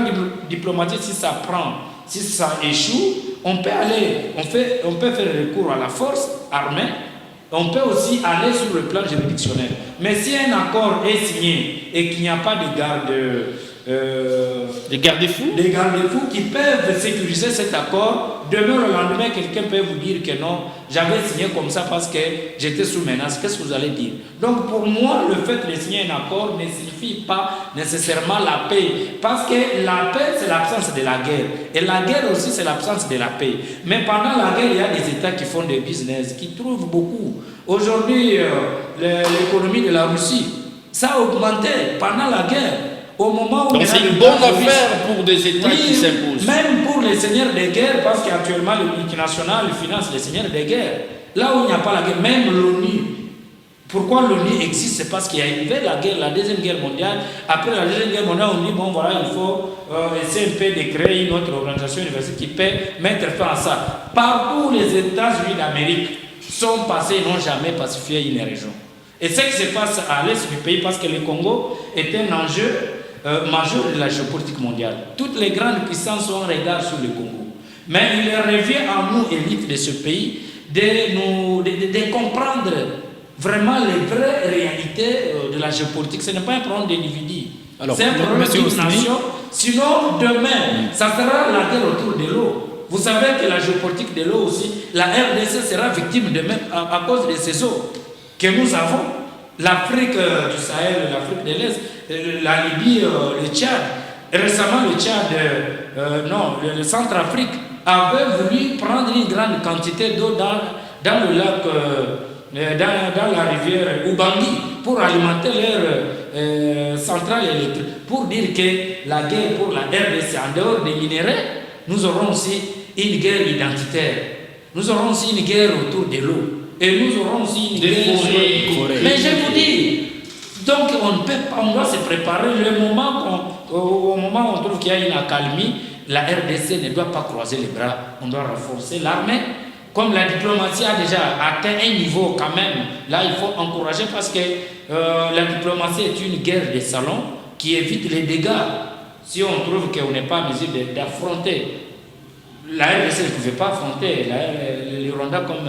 diplomatique, si ça échoue, on peut faire recours à la force armée. On peut aussi aller sur le plan juridictionnel. Mais si un accord est signé et qu'il n'y a pas de garde-fous qui peuvent sécuriser cet accord, demain le lendemain, quelqu'un peut vous dire que non, j'avais signé comme ça parce que j'étais sous menace. Qu'est-ce que vous allez dire? Donc pour moi, le fait de signer un accord ne signifie pas nécessairement la paix. Parce que la paix, c'est l'absence de la guerre. Et la guerre aussi, c'est l'absence de la paix. Mais pendant la guerre, il y a des États qui font des business, qui trouvent beaucoup. Aujourd'hui, l'économie de la Russie, ça a augmenté pendant la guerre. Au moment où
donc c'est une bonne affaire pour des États qui s'imposent.
Même pour les seigneurs de guerre, parce qu'actuellement le multinational finance les seigneurs de guerre. Là où il n'y a pas la guerre, même l'ONU. Pourquoi l'ONU existe? C'est parce qu'il y a eu la guerre, la Deuxième Guerre mondiale. Après la Deuxième Guerre mondiale, on dit bon voilà, il faut essayer un peu de créer une autre organisation universelle qui peut mettre fin à ça. Partout les États-Unis d'Amérique sont passés et n'ont jamais pacifié une région. Et ce qui se passe à l'est du pays, parce que le Congo est un enjeu majeur de la géopolitique mondiale. Toutes les grandes puissances ont un regard sur le Congo. Mais il revient à nous, élites de ce pays, de comprendre vraiment les vraies réalités de la géopolitique. Ce n'est pas un problème d'individu. C'est un problème d'une nation. Sinon, demain, ça sera la guerre autour de l'eau. Vous savez que la géopolitique de l'eau aussi, la RDC sera victime demain à cause de ces eaux que nous avons. L'Afrique du Sahel, l'Afrique de l'Est, la Libye, le Tchad. Récemment, le Tchad, le Centrafrique avait voulu prendre une grande quantité d'eau dans le lac, dans la rivière Ubangi pour alimenter leur centrale électrique. Pour dire que la guerre pour la RDC, en dehors des minéraux, nous aurons aussi une guerre identitaire. Nous aurons aussi une guerre autour de l'eau. Et nous aurons aussi une guerre sur... Mais je vous dis, donc on doit se préparer au moment où on trouve qu'il y a une accalmie. La RDC ne doit pas croiser les bras. On doit renforcer l'armée. Comme la diplomatie a déjà atteint un niveau quand même, là il faut encourager parce que la diplomatie est une guerre de salon qui évite les dégâts. Si on trouve qu'on n'est pas en mesure d'affronter, la RDC ne pouvait pas affronter le Rwanda comme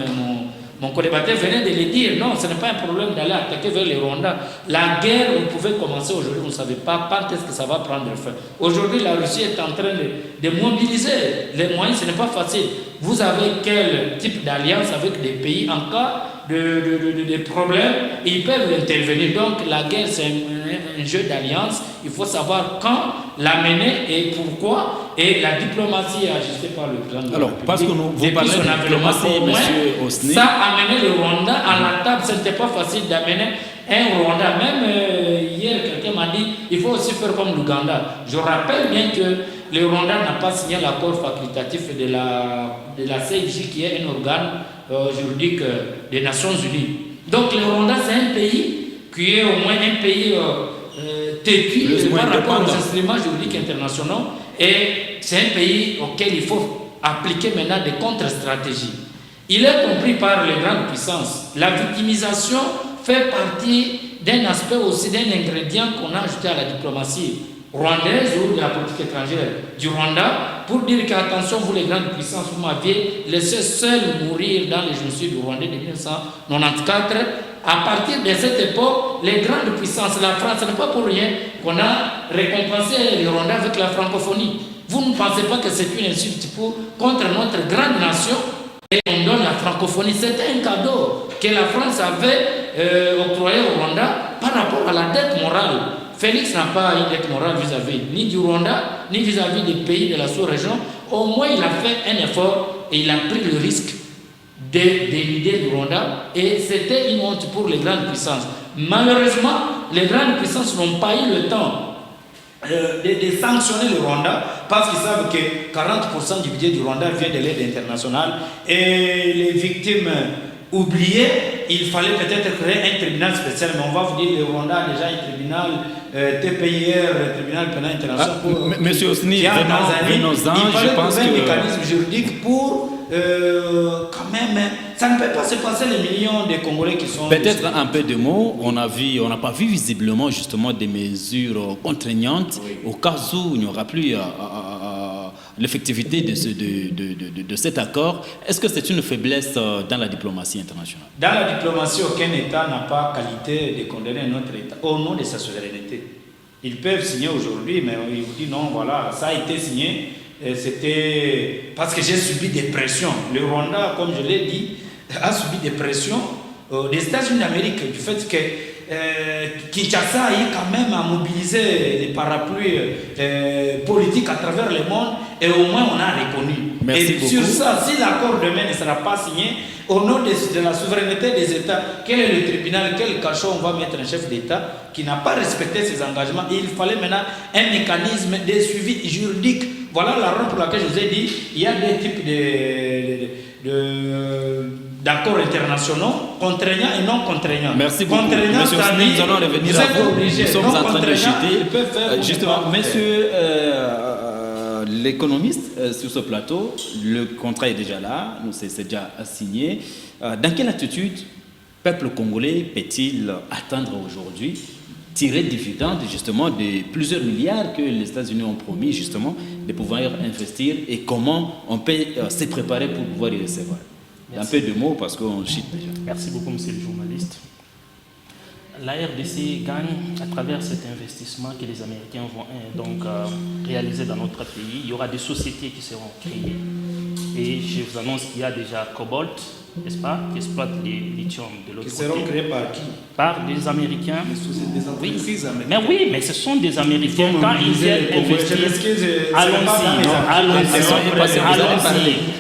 mon co-débatteur venait de le dire. Non, ce n'est pas un problème d'aller attaquer vers le Rwanda. La guerre, vous pouvez commencer aujourd'hui, vous ne savez pas quand est-ce que ça va prendre fin. Aujourd'hui, la Russie est en train de mobiliser les moyens, ce n'est pas facile. Vous avez quel type d'alliance avec des pays en cas de problèmes, ils peuvent intervenir. Donc la guerre, c'est un jeu d'alliance. Il faut savoir quand la mener et pourquoi. Et la diplomatie ajustée par le plan de
alors, parce que vous parlez de diplomatie, M. Osni.
Ça a amené le Rwanda à la table. Ce n'était pas facile d'amener un Rwanda. Même hier, quelqu'un m'a dit il faut aussi faire comme l'Ouganda. Je rappelle bien que le Rwanda n'a pas signé l'accord facultatif de la CIJ, qui est un organe juridique des Nations Unies. Donc le Rwanda, c'est un pays qui est au moins un pays têtu par rapport aux instruments juridiques internationaux. Et c'est un pays auquel il faut appliquer maintenant des contre-stratégies. Il est compris par les grandes puissances. La victimisation fait partie d'un aspect aussi, d'un ingrédient qu'on a ajouté à la diplomatie rwandaise ou de la politique étrangère du Rwanda, pour dire qu'attention, vous les grandes puissances, vous m'aviez laissé seul mourir dans les génocides du Rwanda de 1994. À partir de cette époque, les grandes puissances, la France, ce n'est pas pour rien qu'on a récompensé le Rwanda avec la francophonie. Vous ne pensez pas que c'est une insulte contre notre grande nation et on donne la francophonie? C'était un cadeau que la France avait octroyé au Rwanda par rapport à la dette morale
Félix n'a pas une dette morale vis-à-vis ni du Rwanda, ni vis-à-vis des pays de la sous-région. Au moins, il a fait un effort et il a pris le risque de l'idée du Rwanda. Et c'était une honte pour les grandes puissances. Malheureusement, les grandes puissances n'ont pas eu le temps de sanctionner le Rwanda parce qu'ils savent que 40% du budget du Rwanda vient de l'aide internationale et les victimes oubliées, il fallait peut-être créer un tribunal spécial, mais on va vous dire le Rwanda a déjà un tribunal TPIR, tribunal pénal international.
Monsieur Osni, venons-en,
il fallait
je pense
trouver un
que...
mécanisme juridique pour quand même, ça ne peut pas se passer les millions de Congolais qui sont...
Peut-être un peu de mots, on n'a pas vu visiblement justement des mesures contraignantes au cas où il n'y aura plus l'effectivité de cet accord. Est-ce que c'est une faiblesse dans la diplomatie internationale?
Dans la diplomatie, aucun État n'a pas qualité de condamner un autre État au nom de sa souveraineté. Ils peuvent signer aujourd'hui, mais ils vous disent non, voilà, ça a été signé. C'était parce que j'ai subi des pressions. Le Rwanda, comme je l'ai dit, a subi des pressions des États-Unis d'Amérique du fait que Kinshasa a eu quand même à mobiliser les parapluies politiques à travers le monde et au moins on a reconnu.
Merci
et
beaucoup.
sur ça, si l'accord demain ne sera pas signé, au nom de la souveraineté des États, quel est le tribunal, quel cachot on va mettre un chef d'État qui n'a pas respecté ses engagements? Et il fallait maintenant un mécanisme de suivi juridique. Voilà la raison pour laquelle je vous ai dit, il y a des types d'accords internationaux, contraignants et non contraignants.
Merci beaucoup.
Contraignants,
Monsieur Osni, nous allons revenir à vous. Nous sommes en train de chuter. Justement, monsieur l'économiste sur ce plateau, le contrat est déjà là, c'est déjà signé. Dans quelle attitude le peuple congolais peut-il attendre aujourd'hui, tirer dividende justement de plusieurs milliards que les États-Unis ont promis justement de pouvoir investir et comment on peut se préparer pour pouvoir y recevoir? Un peu de mots parce qu'on chute déjà.
Merci beaucoup, monsieur le journaliste. La RDC gagne à travers cet investissement que les Américains vont réaliser dans notre pays. Il y aura des sociétés qui seront créées. Et je vous annonce qu'il y a déjà Cobalt, n'est-ce pas, qui exploite les lithium de l'autre côté.
Qui seront créés par qui?
Par des Américains.
Des entreprises américaines.
Mais oui, mais ce sont des Américains. Quand ils viennent investir, allons-y.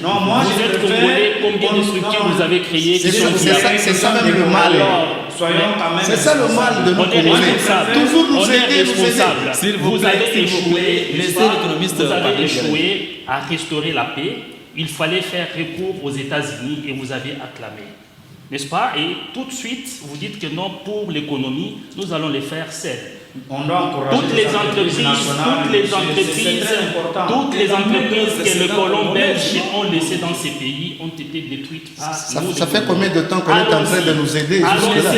Non, moi,
vous êtes Congolais, combien de structures vous avez créées qui sont
C'est ça même le mal. C'est ça le mal de nos Congolais. Toujours nous aider,
responsable.
S'il vous
Vous
plaît,
avez échoué,
laissez l'économiste
vous avez
parler.
échoué à restaurer la paix. Il fallait faire recours aux États-Unis et vous avez acclamé. N'est-ce pas? Et tout de suite, vous dites que non, pour l'économie, nous allons les faire seuls.
On doit encourager
Toutes les entreprises que les colons belges ont laissées dans ces pays ont été détruites par nous.
Ça fait combien de temps qu'on est en train de nous aider jusque-là?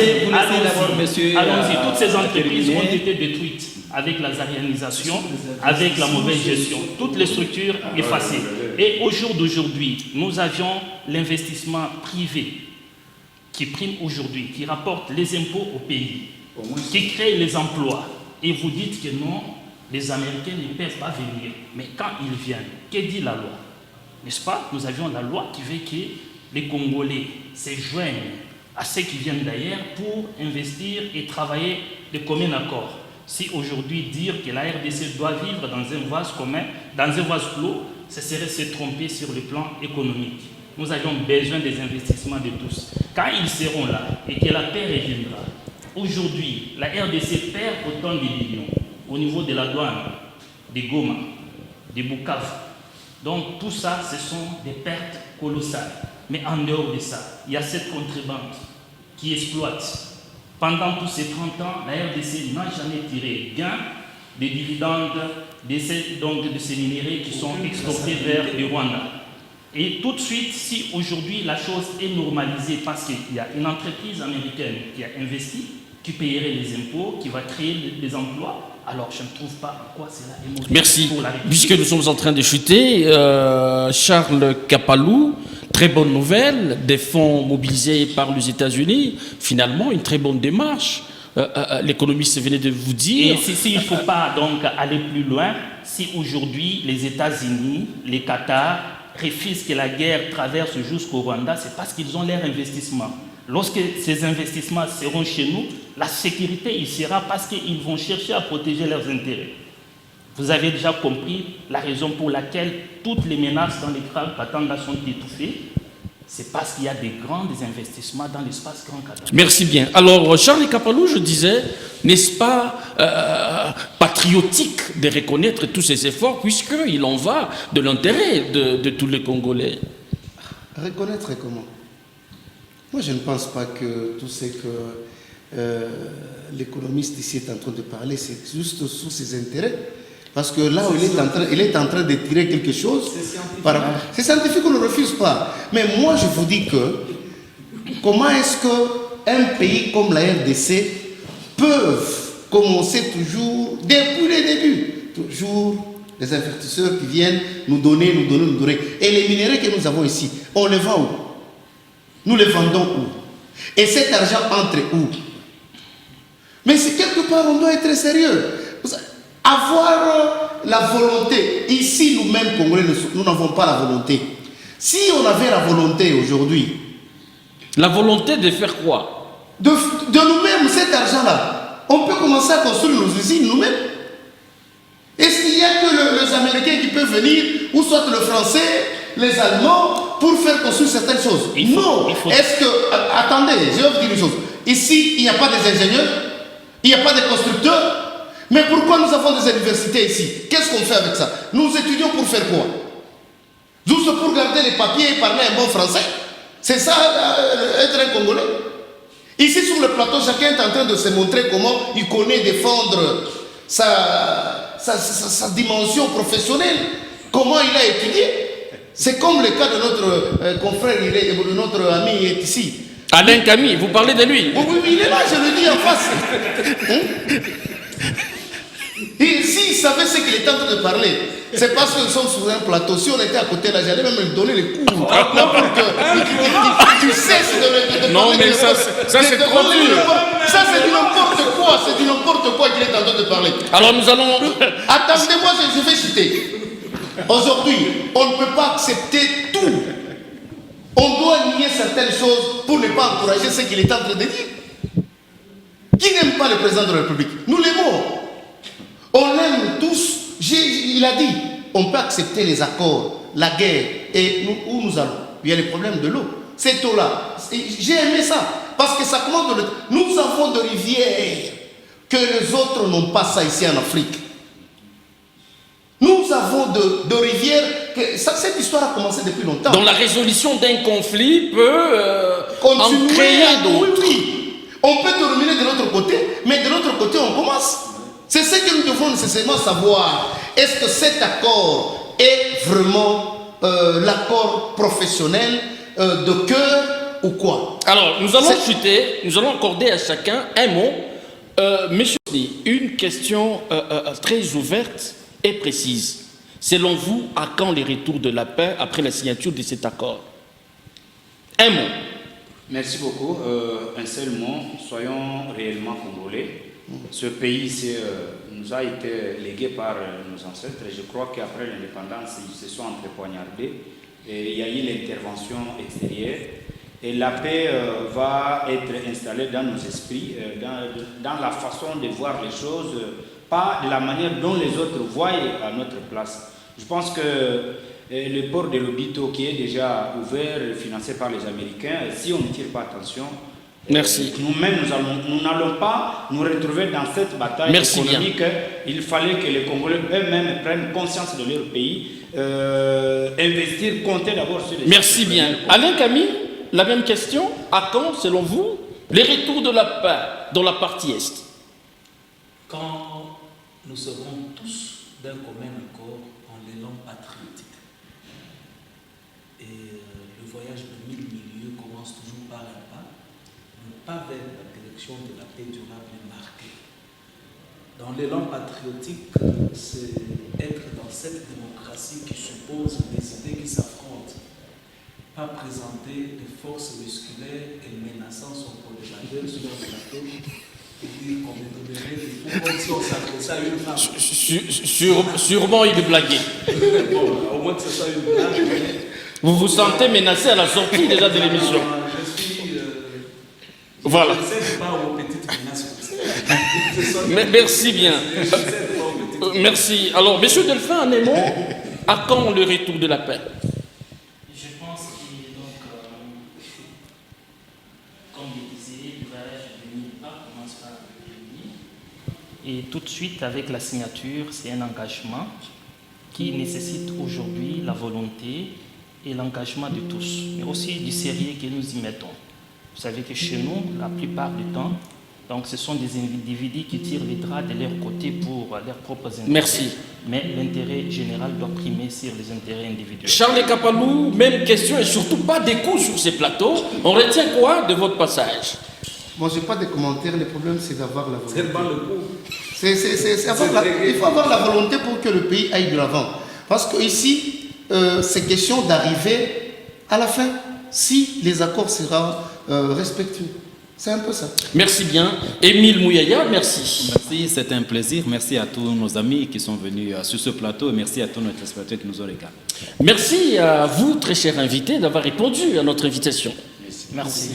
Allons-y, toutes ces entreprises ont été détruites avec la zarianisation, avec la mauvaise gestion, toutes les structures effacées. Et au jour d'aujourd'hui, nous avions l'investissement privé qui prime aujourd'hui, qui rapporte les impôts au pays, qui crée les emplois. Et vous dites que non, les Américains ne peuvent pas venir. Mais quand ils viennent, que dit la loi? N'est-ce pas? Nous avions la loi qui veut que les Congolais se joignent à ceux qui viennent d'ailleurs pour investir et travailler de commun accord. Si aujourd'hui dire que la RDC doit vivre dans un vase commun, dans un vase clos, ce serait se tromper sur le plan économique. Nous avions besoin des investissements de tous. Quand ils seront là et que la paix reviendra, aujourd'hui, la RDC perd autant de millions au niveau de la douane, des Goma, des Bukavu. Donc tout ça, ce sont des pertes colossales. Mais en dehors de ça, il y a cette contrebande qui exploite. Pendant tous ces 30 ans, la RDC n'a jamais tiré gain des dividendes de ces minéraux qui sont exportés vers le Rwanda. Et tout de suite, si aujourd'hui la chose est normalisée parce qu'il y a une entreprise américaine qui a investi, qui paierait les impôts, qui va créer des emplois, alors je ne trouve pas en quoi cela est mauvais.
Merci.
Pour la République.
Puisque nous sommes en train de chuter, Charles Kapalou, très bonne nouvelle, des fonds mobilisés par les États-Unis, finalement une très bonne démarche. L'économiste venait de vous dire.
Et si il ne faut pas donc aller plus loin, si aujourd'hui les États-Unis, les Qatar refusent que la guerre traverse jusqu'au Rwanda, c'est parce qu'ils ont leur investissement. lorsque ces investissements seront chez nous, la sécurité y sera parce qu'ils vont chercher à protéger leurs intérêts. Vous avez déjà compris la raison pour laquelle toutes les menaces dans les grands Katanga sont étouffées. C'est parce qu'il y a des grands investissements dans l'espace Grand Katanga.
Merci bien. Alors, Charles Kapalou, je disais, n'est-ce pas patriotique de reconnaître tous ces efforts, puisqu'il en va de l'intérêt de tous les Congolais?
Reconnaître comment? Moi, je ne pense pas que tout ce que l'économiste ici est en train de parler, c'est juste sous ses intérêts. Parce que là où il est en train de tirer quelque chose, c'est scientifique, on ne le refuse pas. Mais moi, je vous dis que comment est-ce qu'un pays comme la RDC peut commencer toujours, depuis le début, toujours les investisseurs qui viennent nous donner. Et les minéraux que nous avons ici, on les vend où? Nous les vendons où? Et cet argent entre où? Mais c'est quelque part, on doit être sérieux. Avoir la volonté, ici nous-mêmes Congolais, nous n'avons pas la volonté. Si on avait la volonté aujourd'hui...
La volonté de faire quoi?
De nous-mêmes, cet argent-là, on peut commencer à construire nos usines nous-mêmes. Est-ce qu'il n'y a que les Américains qui peuvent venir, ou soit le Français, les Allemands, pour faire construire certaines choses? Non. Est-ce que... Attendez, je vais vous dire une chose. Ici, il n'y a pas des ingénieurs, il n'y a pas de constructeurs. Mais pourquoi nous avons des universités ici? Qu'est-ce qu'on fait avec ça? Nous étudions pour faire quoi? Juste pour garder les papiers et parler un bon français? C'est ça, être un Congolais? Ici sur le plateau, chacun est en train de se montrer comment il connaît défendre sa dimension professionnelle, comment il a étudié. C'est comme le cas de notre confrère, de notre ami est ici.
Alain Camille, vous parlez de lui?
Oui, il est là, je le dis en face. Et s'il savait ce qu'il était en train de parler, c'est parce que nous sommes sur un plateau. Si on était à côté là, j'allais même lui donner les coups. Pour que tu cesses de
non, mais ça c'est trop dur.
Ça c'est du n'importe quoi qu'il est en train de parler.
Alors nous allons...
Attendez-moi, je vais citer. Aujourd'hui, on ne peut pas accepter tout. On doit nier certaines choses pour ne pas encourager ce qu'il est en train de dire. Qui n'aime pas le président de la République? Nous l'aimons. On l'aime tous. Il a dit, on peut accepter les accords, la guerre, et où nous allons? Il y a les problèmes de l'eau. Cette eau-là, j'ai aimé ça, parce que ça commence de... Nous avons de rivières que les autres n'ont pas ça ici en Afrique. Nous avons de rivières, cette histoire a commencé depuis longtemps.
Donc la résolution d'un conflit peut en créer d'autres.
Oui. On peut terminer de l'autre côté, mais de l'autre côté on commence. C'est ce que nous devons nécessairement savoir. Est-ce que cet accord est vraiment l'accord professionnel de cœur ou quoi?
Alors, nous allons chuter, nous allons accorder à chacun un mot. Monsieur, une question très ouverte et précise. Selon vous, à quand les retours de la paix après la signature de cet accord? Un mot.
Merci beaucoup. Un seul mot, soyons réellement congolais. Ce pays nous a été légué par nos ancêtres et je crois qu'après l'indépendance, ils se sont entrepoignardés et il y a eu l'intervention extérieure et la paix va être installée dans nos esprits, dans la façon de voir les choses, pas de la manière dont les autres voient à notre place. Je pense que le port de Lobito qui est déjà ouvert, financé par les Américains, si on ne tire pas attention,
merci.
Nous-mêmes, nous n'allons pas nous retrouver dans cette bataille économique. Bien. Il fallait que les Congolais eux-mêmes prennent conscience de leur pays, investir, compter d'abord sur les...
Merci bien. Alain Camille, la même question. À quand, selon vous, les retours de la paix dans la partie Est?
Quand nous serons tous d'un commun accord en l'élan patriotique. Et le voyage de 1000 milieux commence toujours par un pas. Pas vers la direction de la paix durable marquée. Dans l'élan patriotique, c'est être dans cette démocratie qui suppose des idées qui s'affrontent. Pas présenter des forces musculaires et menaçant son collimateur sur un plateau et dire qu'on est donnerait des coups comme si on s'adressait à une femme.
Sûrement il est blagué.
Bon, au moins que ce soit une blague.
Vous vous sentez menacé à la sortie déjà de l'émission. Voilà.
Je ne sais pas aux petites menaces.
Merci bien. Merci. Alors, monsieur Delphin, en un mot, à quand le retour de la paix?
Je pense que, donc, comme je disais, le voyage de 2000 pas commence par le pays. Et tout de suite, avec la signature, c'est un engagement qui nécessite aujourd'hui la volonté et l'engagement de tous, mais aussi du sérieux que nous y mettons. Vous savez que chez nous, la plupart du temps, donc ce sont des individus qui tirent les draps de leur côté pour leurs propres intérêts.
Merci.
Mais l'intérêt général doit primer sur les intérêts individuels.
Charles Kapalou, même question et surtout pas d'écho sur ces plateaux. On retient quoi de votre passage?
Bon, je n'ai pas de commentaires, le problème c'est d'avoir la volonté.
C'est pas le coup.
Il faut avoir la volonté pour que le pays aille de l'avant. Parce qu'ici, c'est question d'arriver à la fin, si les accords seront respectueux. C'est un peu ça.
Merci bien. Émile Mouyaya, merci.
Merci, c'était un plaisir. Merci à tous nos amis qui sont venus sur ce plateau et merci à tous nos téléspectateurs qui nous ont regardés.
Merci à vous, très chers invités, d'avoir répondu à notre invitation.
Merci.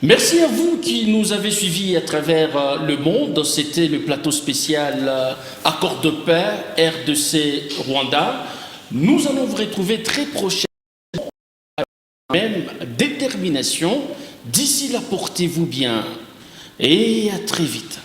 Merci à vous qui nous avez suivis à travers le monde. C'était le plateau spécial Accord de paix, RDC Rwanda. Nous allons vous retrouver très prochainement avec la même détermination. D'ici là, portez-vous bien et à très vite.